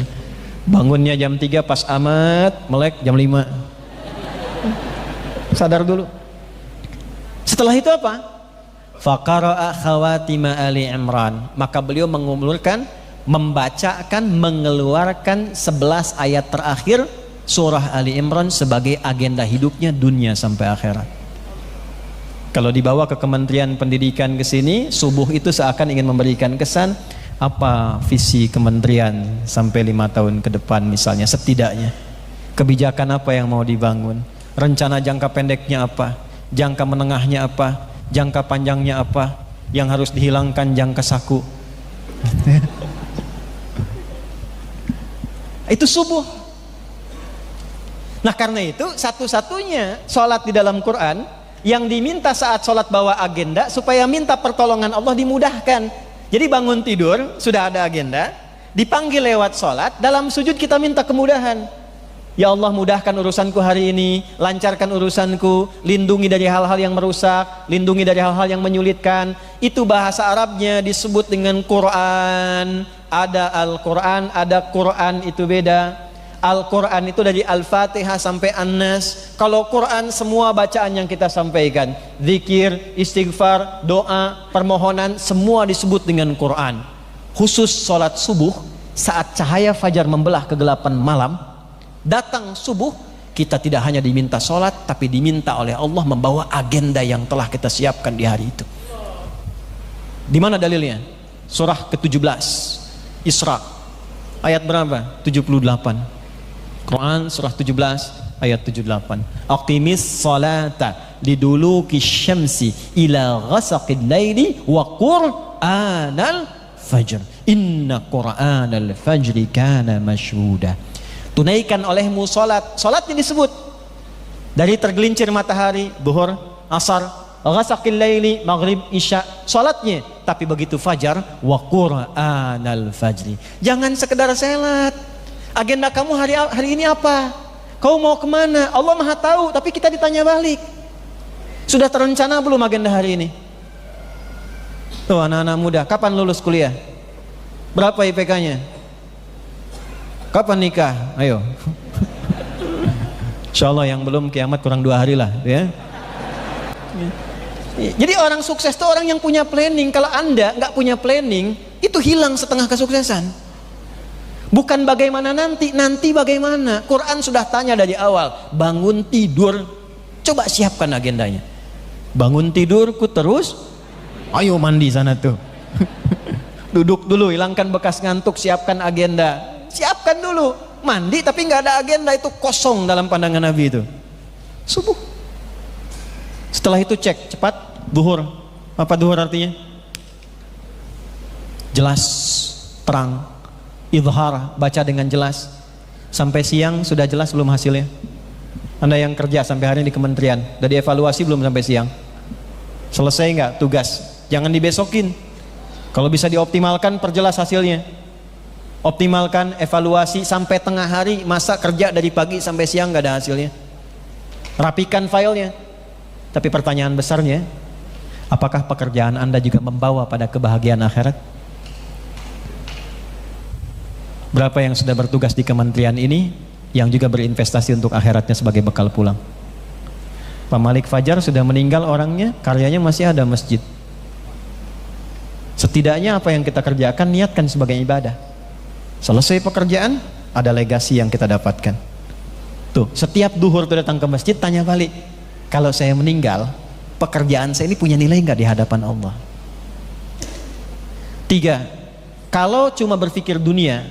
Bangunnya jam 3 pas amat melek jam 5. Sadar dulu. Setelah itu apa? Faqara'a khawatima Ali Imran, maka beliau mengumumkan, membacakan, mengeluarkan 11 ayat terakhir surah Ali Imran sebagai agenda hidupnya dunia sampai akhirat. Kalau dibawa ke Kementerian Pendidikan ke sini, subuh itu seakan ingin memberikan kesan apa visi kementerian sampai 5 tahun ke depan misalnya, setidaknya kebijakan apa yang mau dibangun, rencana jangka pendeknya apa, jangka menengahnya apa, jangka panjangnya apa, yang harus dihilangkan jangka saku. Itu subuh. Nah karena itu satu-satunya sholat di dalam Quran yang diminta saat sholat bawa agenda supaya minta pertolongan Allah dimudahkan. Jadi bangun tidur sudah ada agenda, dipanggil lewat sholat, dalam sujud kita minta kemudahan. Ya Allah, mudahkan urusanku hari ini, lancarkan urusanku, lindungi dari hal-hal yang merusak, lindungi dari hal-hal yang menyulitkan. Itu bahasa Arabnya disebut dengan Quran. Ada Al-Quran, ada Quran, itu beda. Al-Quran itu dari Al-Fatihah sampai An-Nas. Kalau Quran semua bacaan yang kita sampaikan, zikir, istighfar, doa, permohonan, semua disebut dengan Quran. Khusus sholat subuh, saat cahaya fajar membelah kegelapan malam, datang subuh, kita tidak hanya diminta sholat, tapi diminta oleh Allah membawa agenda yang telah kita siapkan di hari itu. Di mana dalilnya? Surah ke-17 Isra, ayat berapa? 78. Quran surah 17 ayat 78. Aqimis salata liduluki syamsi ila ghasaqil laili wa qur'anal fajr. Inna qur'anal fajri kana mashhuda. Tunaikan olehmu salat. Salatnya disebut dari tergelincir matahari, zuhur, asar, ghasaqil laili, maghrib, isya. Salatnya, tapi begitu fajar, wa qur'anal fajri. Jangan sekedar salat. Agenda kamu hari ini apa? Kau mau kemana? Allah Maha tahu, tapi kita ditanya balik. Sudah terencana belum agenda hari ini? Tuh anak-anak muda, kapan lulus kuliah? Berapa IPK-nya? Kapan nikah? Ayo. Insya Allah yang belum kiamat kurang 2 hari lah, ya. Jadi orang sukses itu orang yang punya planning. Kalau Anda nggak punya planning, itu hilang setengah kesuksesan. Bukan bagaimana nanti bagaimana. Quran sudah tanya dari awal. Bangun tidur, coba siapkan agendanya. Bangun tidurku terus, ayo mandi sana tuh. Duduk dulu, hilangkan bekas ngantuk, siapkan agenda. Siapkan dulu, mandi tapi nggak ada agenda, itu kosong dalam pandangan Nabi itu. Subuh. Setelah itu cek cepat, duhur. Apa duhur artinya? Jelas, terang. Izhar, baca dengan jelas. Sampai siang sudah jelas belum hasilnya? Anda yang kerja sampai hari ini di kementerian, udah dievaluasi belum sampai siang? Selesai nggak tugas? Jangan dibesokin. Kalau bisa dioptimalkan, perjelas hasilnya. Optimalkan, evaluasi sampai tengah hari. Masa kerja dari pagi sampai siang nggak ada hasilnya? Rapikan filenya. Tapi pertanyaan besarnya, apakah pekerjaan Anda juga membawa pada kebahagiaan akhirat? Berapa yang sudah bertugas di kementerian ini yang juga berinvestasi untuk akhiratnya sebagai bekal pulang? Pak Malik Fajar sudah meninggal orangnya, karyanya masih ada masjid. Setidaknya apa yang kita kerjakan niatkan sebagai ibadah. Selesai pekerjaan, ada legasi yang kita dapatkan. Tuh, setiap duhur tuh datang ke masjid, tanya balik, kalau saya meninggal, pekerjaan saya ini punya nilai nggak di hadapan Allah? 3, kalau cuma berpikir dunia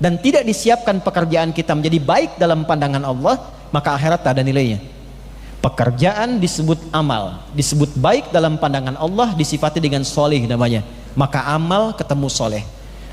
dan tidak disiapkan pekerjaan kita menjadi baik dalam pandangan Allah, maka akhirat tak ada nilainya. Pekerjaan disebut amal, disebut baik dalam pandangan Allah, disifati dengan soleh namanya, maka amal ketemu soleh.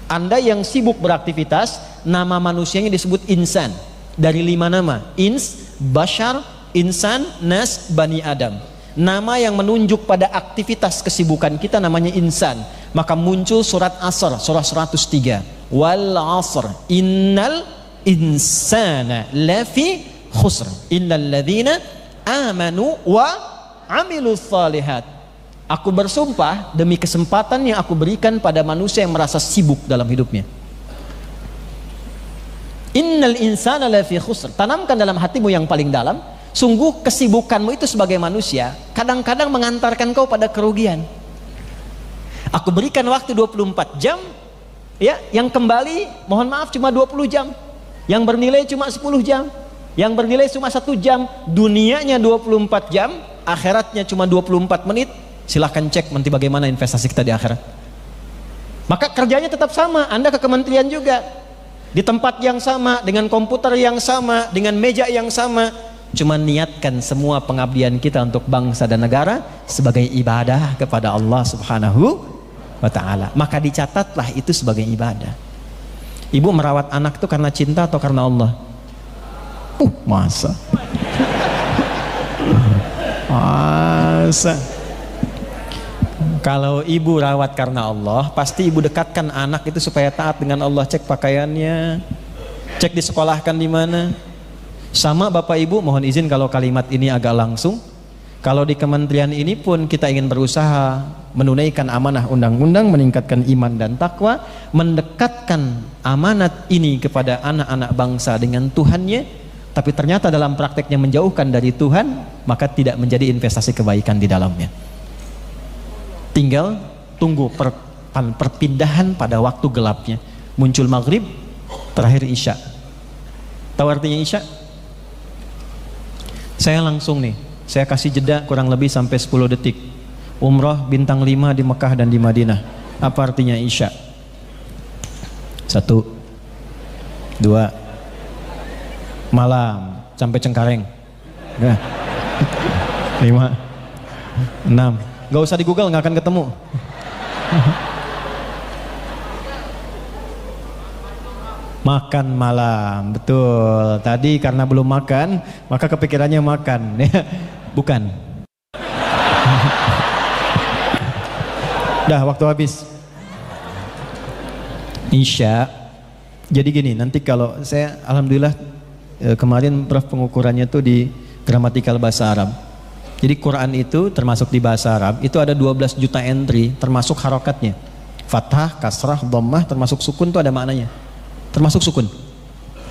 Anda yang sibuk beraktivitas, nama manusianya disebut insan, dari 5 nama, ins, bashar, insan, nas, bani adam. Nama yang menunjuk pada aktivitas kesibukan kita namanya insan. Maka muncul surat Asr, surah 103, wal asr innal insana lafi khusr illal ladzina amanu wa amilus salihat. Aku bersumpah demi kesempatan yang aku berikan pada manusia yang merasa sibuk dalam hidupnya. Innal insana lafi khusr. Tanamkan dalam hatimu yang paling dalam, sungguh kesibukanmu itu sebagai manusia kadang-kadang mengantarkan kau pada kerugian. Aku berikan waktu 24 jam, ya, yang kembali mohon maaf cuma 20 jam, yang bernilai cuma 10 jam, yang bernilai cuma 1 jam. Dunianya 24 jam, akhiratnya cuma 24 menit. Silahkan cek nanti bagaimana investasi kita di akhirat. Maka kerjanya tetap sama, Anda ke kementerian juga, di tempat yang sama, dengan komputer yang sama, dengan meja yang sama. Cuma niatkan semua pengabdian kita untuk bangsa dan negara sebagai ibadah kepada Allah Subhanahu wa ta'ala, maka dicatatlah itu sebagai ibadah. Ibu merawat anak itu karena cinta atau karena Allah? Masa kalau ibu rawat karena Allah, pasti ibu dekatkan anak itu supaya taat dengan Allah. Cek pakaiannya, cek disekolahkan di mana. Sama bapak ibu, mohon izin kalau kalimat ini agak langsung, kalau di kementerian ini pun kita ingin berusaha menunaikan amanah undang-undang, meningkatkan iman dan takwa, mendekatkan amanat ini kepada anak-anak bangsa dengan Tuhannya, tapi ternyata dalam prakteknya menjauhkan dari Tuhan, maka tidak menjadi investasi kebaikan di dalamnya. Tinggal tunggu perpindahan pada waktu gelapnya. Muncul maghrib, terakhir isya. Tahu artinya isya? Saya langsung nih, saya kasih jeda kurang lebih sampai 10 detik. Umrah bintang 5 di Mekah dan di Madinah. Apa artinya isya? 1, 2, malam sampai Cengkareng. 5, 6. Gak usah di Google, gak akan ketemu. Makan malam, betul. Tadi karena belum makan, maka kepikirannya makan. Bukan. Dah, waktu habis. Isya. Jadi gini, nanti kalau saya alhamdulillah kemarin Prof pengukurannya tuh di gramatikal bahasa Arab. Jadi Quran itu termasuk di bahasa Arab itu ada 12 juta entry termasuk harokatnya. Fathah, kasrah, dhammah termasuk sukun tuh ada maknanya. Termasuk sukun.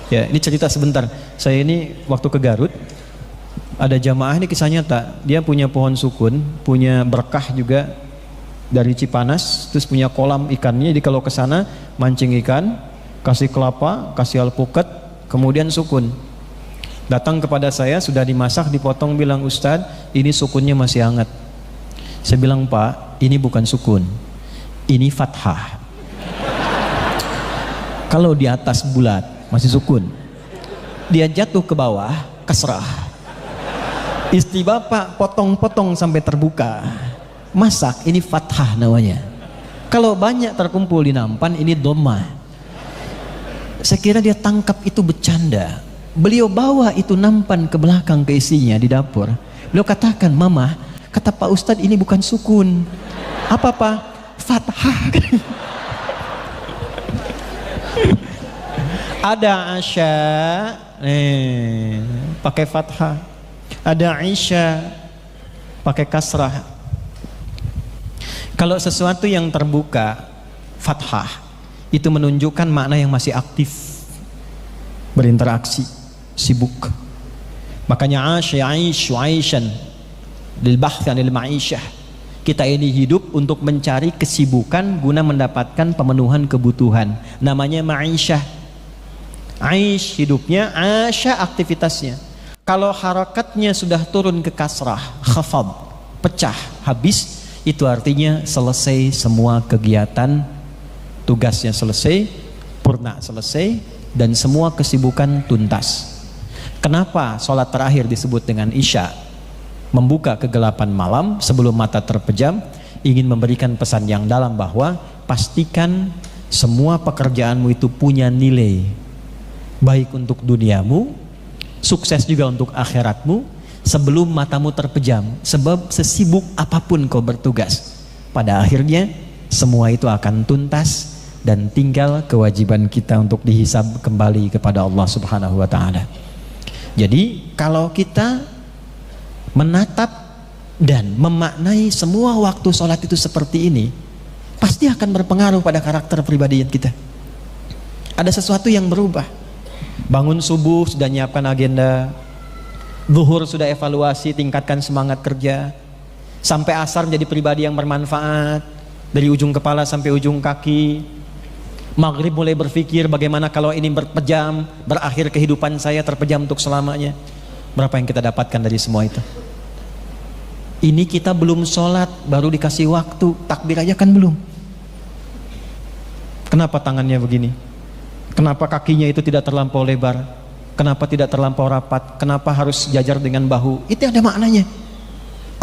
Ya, ini cerita sebentar. Saya ini waktu ke Garut ada jamaah, ini kisah nyata. Dia punya pohon sukun, punya berkah juga dari Cipanas, terus punya kolam ikannya. Jadi kalau ke sana mancing ikan, kasih kelapa, kasih alpukat, kemudian sukun. Datang kepada saya, sudah dimasak, dipotong, bilang, Ustadz, ini sukunnya masih hangat. Saya bilang, Pak, ini bukan sukun, ini fathah. Kalau di atas bulat, masih sukun. Dia jatuh ke bawah, kasrah. Istri Bapak potong-potong sampai terbuka. Masak, ini fathah namanya. Kalau banyak terkumpul di nampan, ini dhammah. Saya kira dia tangkap itu bercanda. Beliau bawa itu nampan ke belakang ke isinya di dapur. Beliau katakan, Mama, kata Pak Ustadz ini bukan sukun. Apa Pak? Fathah. Ada Asya, pakai fathah. Ada Isya, pakai kasrah. Kalau sesuatu yang terbuka, fathah, itu menunjukkan makna yang masih aktif, berinteraksi, sibuk. Makanya Aish, Aishan lil bahth anil ma'isyah, Kita ini hidup untuk mencari kesibukan guna mendapatkan pemenuhan kebutuhan. Namanya ma'isyah. Aish hidupnya, asya aktivitasnya. Kalau harakatnya sudah turun ke kasrah, khafad, pecah, habis, itu artinya selesai semua kegiatan, tugasnya selesai, purna selesai, dan semua kesibukan tuntas. Kenapa sholat terakhir disebut dengan isya? Membuka kegelapan malam sebelum mata terpejam, ingin memberikan pesan yang dalam bahwa pastikan semua pekerjaanmu itu punya nilai, baik untuk duniamu, sukses juga untuk akhiratmu, sebelum matamu terpejam. Sebab sesibuk apapun kau bertugas, pada akhirnya semua itu akan tuntas dan tinggal kewajiban kita untuk dihisab kembali kepada Allah Subhanahu wa Ta'ala. Jadi kalau kita menatap dan memaknai semua waktu sholat itu seperti ini, pasti akan berpengaruh pada karakter pribadi kita. Ada sesuatu yang berubah. Bangun subuh sudah nyiapkan agenda, zuhur sudah evaluasi, tingkatkan semangat kerja, sampai asar menjadi pribadi yang bermanfaat dari ujung kepala sampai ujung kaki. Maghrib mulai berpikir bagaimana kalau ini berpejam, berakhir kehidupan saya terpejam untuk selamanya. Berapa yang kita dapatkan dari semua itu? Ini kita belum sholat, baru dikasih waktu, takbir aja kan belum. Kenapa tangannya begini? Kenapa kakinya itu tidak terlampau lebar? Kenapa tidak terlampau rapat? Kenapa harus jajar dengan bahu? Itu ada maknanya.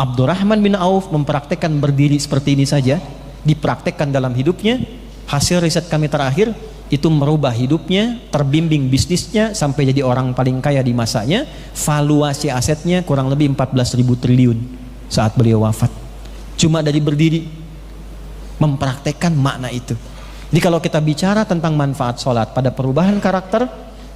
Abdurrahman bin Auf mempraktekkan berdiri seperti ini saja, dipraktekkan dalam hidupnya. Hasil riset kami terakhir itu merubah hidupnya, terbimbing bisnisnya sampai jadi orang paling kaya di masanya. Valuasi asetnya kurang lebih 14.000 triliun saat beliau wafat. Cuma dari berdiri, mempraktekkan makna itu. Jadi kalau kita bicara tentang manfaat sholat pada perubahan karakter,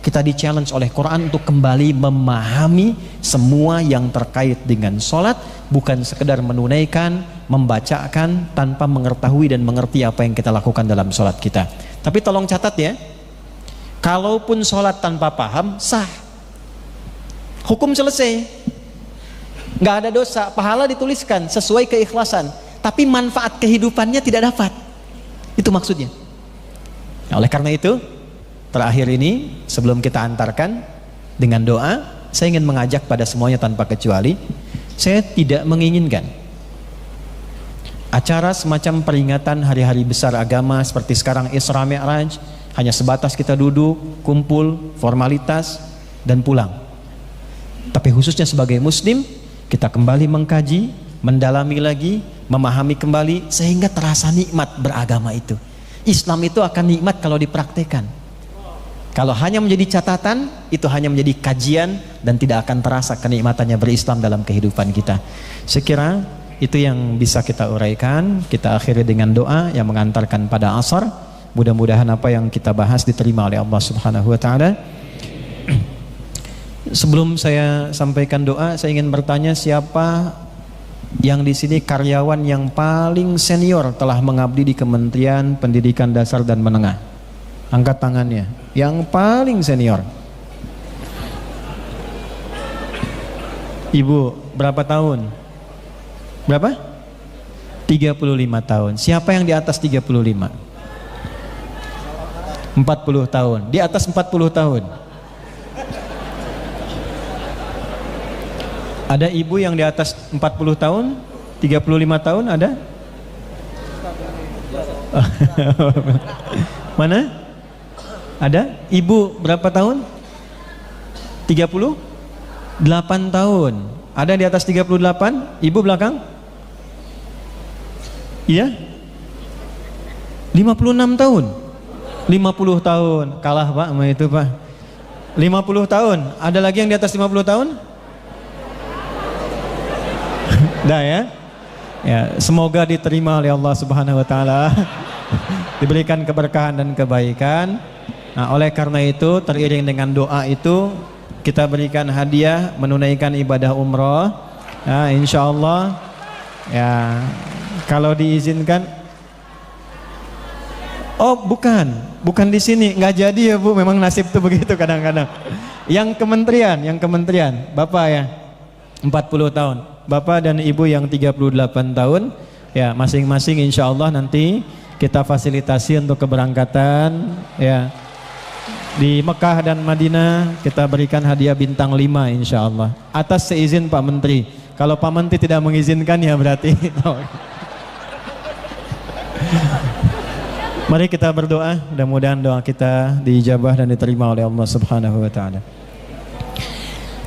kita di-challenge oleh Quran untuk kembali memahami semua yang terkait dengan sholat, bukan sekedar menunaikan, membacakan tanpa mengetahui dan mengerti apa yang kita lakukan dalam sholat kita. Tapi tolong catat ya, kalaupun sholat tanpa paham, sah, hukum selesai, nggak ada dosa, pahala dituliskan sesuai keikhlasan, tapi manfaat kehidupannya tidak dapat. Itu maksudnya. Nah, oleh karena itu, terakhir ini sebelum kita antarkan dengan doa, saya ingin mengajak pada semuanya tanpa kecuali, saya tidak menginginkan acara semacam peringatan hari-hari besar agama seperti sekarang Isra Mi'raj hanya sebatas kita duduk, kumpul, formalitas dan pulang. Tapi khususnya sebagai muslim, kita kembali mengkaji, mendalami lagi, memahami kembali sehingga terasa nikmat beragama itu. Islam itu akan nikmat kalau dipraktekkan. Kalau hanya menjadi catatan, itu hanya menjadi kajian dan tidak akan terasa kenikmatannya berislam dalam kehidupan kita. Sekira itu yang bisa kita uraikan. Kita akhiri dengan doa yang mengantarkan pada asar. Mudah-mudahan apa yang kita bahas diterima oleh Allah Subhanahu wa Ta'ala. Sebelum saya sampaikan doa, saya ingin bertanya, siapa yang di sini karyawan yang paling senior telah mengabdi di Kementerian Pendidikan Dasar dan Menengah? Angkat tangannya. Yang paling senior. Ibu, berapa tahun? Berapa? 35 tahun. Siapa yang di atas 35? 40 tahun. Di atas 40 tahun. Ada ibu yang di atas 40 tahun? 35 tahun ada? Mana? Ada? Ibu berapa tahun? 38 tahun. Ada di atas 38? Ibu belakang? Iya? 56 tahun. 50 tahun. Kalah Pak sama itu Pak. 50 tahun. Ada lagi yang di atas 50 tahun? Dah ya? Ya, semoga diterima oleh Allah Subhanahu wa Ta'ala. Diberikan keberkahan dan kebaikan. Nah, oleh karena itu, teriring dengan doa itu, kita berikan hadiah menunaikan ibadah umroh. Ya, insya Allah. Ya, kalau diizinkan. Oh, bukan di sini, nggak jadi ya Bu. Memang nasib tuh begitu kadang-kadang. Yang kementerian, Bapak ya, 40 tahun. Bapak dan Ibu yang 38 tahun Ya, masing-masing insya Allah nanti kita fasilitasi untuk keberangkatan ya. Di Mekah dan Madinah kita berikan hadiah bintang 5 insya Allah. Atas seizin Pak Menteri. Kalau Pak Menteri tidak mengizinkan ya berarti. Mari kita berdoa, mudah-mudahan doa kita diijabah dan diterima oleh Allah Subhanahu wa taala.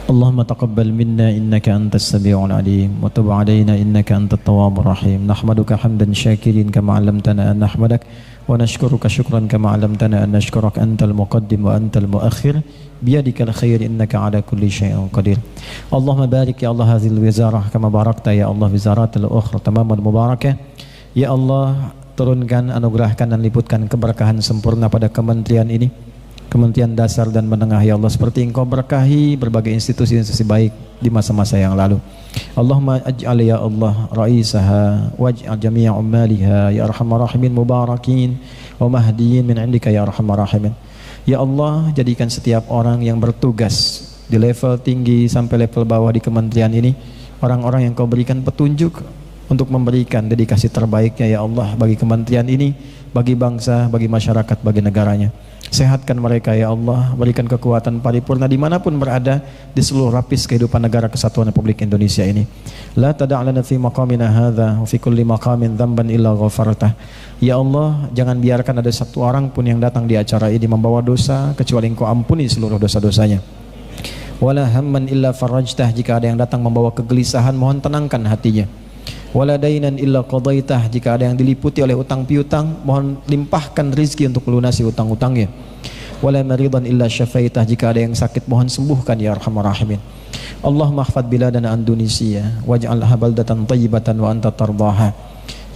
Allahumma taqabbal minna innaka antas samiul alim wa tub alaina innaka antat tawwabur rahim. Nahmaduka hamdan syakirin kama 'allamtana an nahmadak wa nashkuruka syukran kama 'allamtana an nashkurak antal muqaddim wa antal muakhir biyadikal khair innaka 'ala kulli syai'in qadir. Allahumma barik ya Allah hadhil wizarah kama barakta ya Allah wizaratil ukhra tamaman mubarakah. Ya Allah, turunkan, anugerahkan dan liputkan keberkahan sempurna pada kementerian ini, Kementerian Dasar dan Menengah ya Allah, seperti Engkau berkahi berbagai institusi-institusi baik di masa-masa yang lalu. Allahumma aj'al ya Allah ra'isaha waj'al jami'a ummaliha ya arhamar rahimin mubarakin wa mahdiyin min indika ya arhamar rahimin. Ya Allah, jadikan setiap orang yang bertugas di level tinggi sampai level bawah di kementerian ini orang-orang yang Kau berikan petunjuk untuk memberikan dedikasi terbaiknya ya Allah bagi kementerian ini, bagi bangsa, bagi masyarakat, bagi negaranya. Sehatkan mereka ya Allah, berikan kekuatan paripurna dimanapun berada di seluruh lapis kehidupan negara kesatuan Republik Indonesia ini. La tada'lana fi maqamina hadha wa fi kulli maqamin dhanban illa ghafartah. Ya Allah, jangan biarkan ada satu orang pun yang datang di acara ini membawa dosa kecuali Engkau ampuni seluruh dosa-dosanya. Wala hamman illa farajtah, jika ada yang datang membawa kegelisahan mohon tenangkan hatinya. Wala dainan illa qadaitah, jika ada yang diliputi oleh utang piutang mohon limpahkan rizki untuk melunasi utang-utangnya. Wala maridan illa syafaitah, jika ada yang sakit mohon sembuhkan ya arhamar rahimin. Allahumma ihfadz biladana Indonesia waj'alha baldatan thayyibatan wa anta tardaha.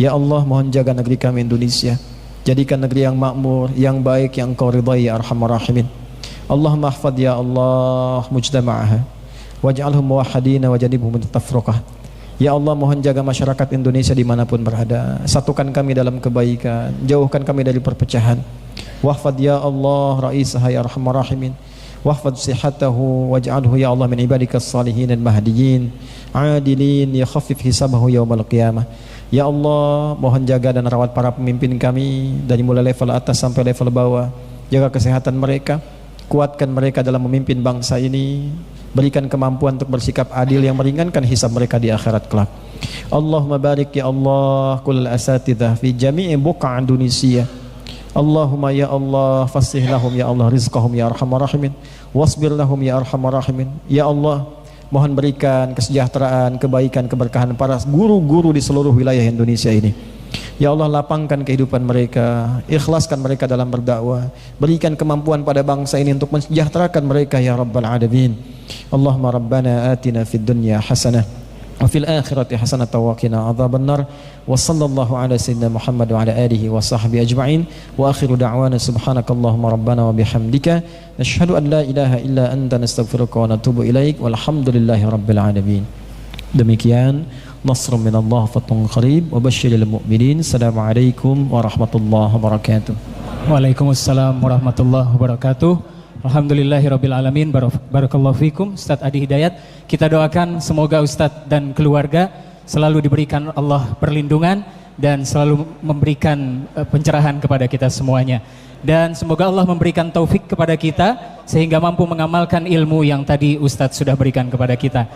Ya Allah, mohon jaga negeri kami Indonesia, jadikan negeri yang makmur, yang baik, yang Engkau ridai ya arhamar rahimin. Allahumma ihfadz ya Allah mujtama'aha waj'alhum muwahhidina wajadibhum tafruqah. Ya Allah, mohon jaga masyarakat Indonesia dimanapun berada, satukan kami dalam kebaikan, jauhkan kami dari perpecahan. Wahfad ya Allah ra'isaha ya arhamar rahimin, wahfad sihatahu waj'alhu ya Allah min ibadikas salihin dan mahdiyin adilin ya khafif hisabahu yaumal qiyamah. Ya Allah, mohon jaga dan rawat para pemimpin kami dari mulai level atas sampai level bawah, jaga kesehatan mereka, kuatkan mereka dalam memimpin bangsa ini, berikan kemampuan untuk bersikap adil yang meringankan hisab mereka di akhirat kelak. Allahumma barik ya Allah kullal asatidzah fi jami'i buqa' Indonesia. Allahumma ya Allah fasih lahum ya Allah rizqahum ya arhamar rahimin wasbir lahum ya arhamar rahimin. Ya Allah, mohon berikan kesejahteraan, kebaikan, keberkahan para guru-guru di seluruh wilayah Indonesia ini. Ya Allah, lapangkan kehidupan mereka, ikhlaskan mereka dalam berdakwah, berikan kemampuan pada bangsa ini untuk mensejahterakan mereka ya Rabbal Alamin. Allahumma Rabbana atina fid dunya hasanah wa fil akhirati hasanah wa qina adzabannar. Wa sallallahu ala sayyidina Muhammad wa ala alihi wa sahbihi ajma'in. Wa akhiru da'wana subhanakallahumma rabbana wa bihamdika nashhadu an la ilaha illa anta nastaghfiruka wa natubu ilaik walhamdulillahi rabbil alamin. Demikian nasrun minallah fathun qarib wa basyiril mu'minin. Assalamualaikum warahmatullahi wabarakatuh. Waalaikumsalam warahmatullahi wabarakatuh. Alhamdulillahirabbil alamin. Barakallahu fikum Ustaz Adi Hidayat. Kita doakan semoga Ustaz dan keluarga selalu diberikan Allah perlindungan dan selalu memberikan pencerahan kepada kita semuanya. Dan semoga Allah memberikan taufik kepada kita sehingga mampu mengamalkan ilmu yang tadi Ustaz sudah berikan kepada kita.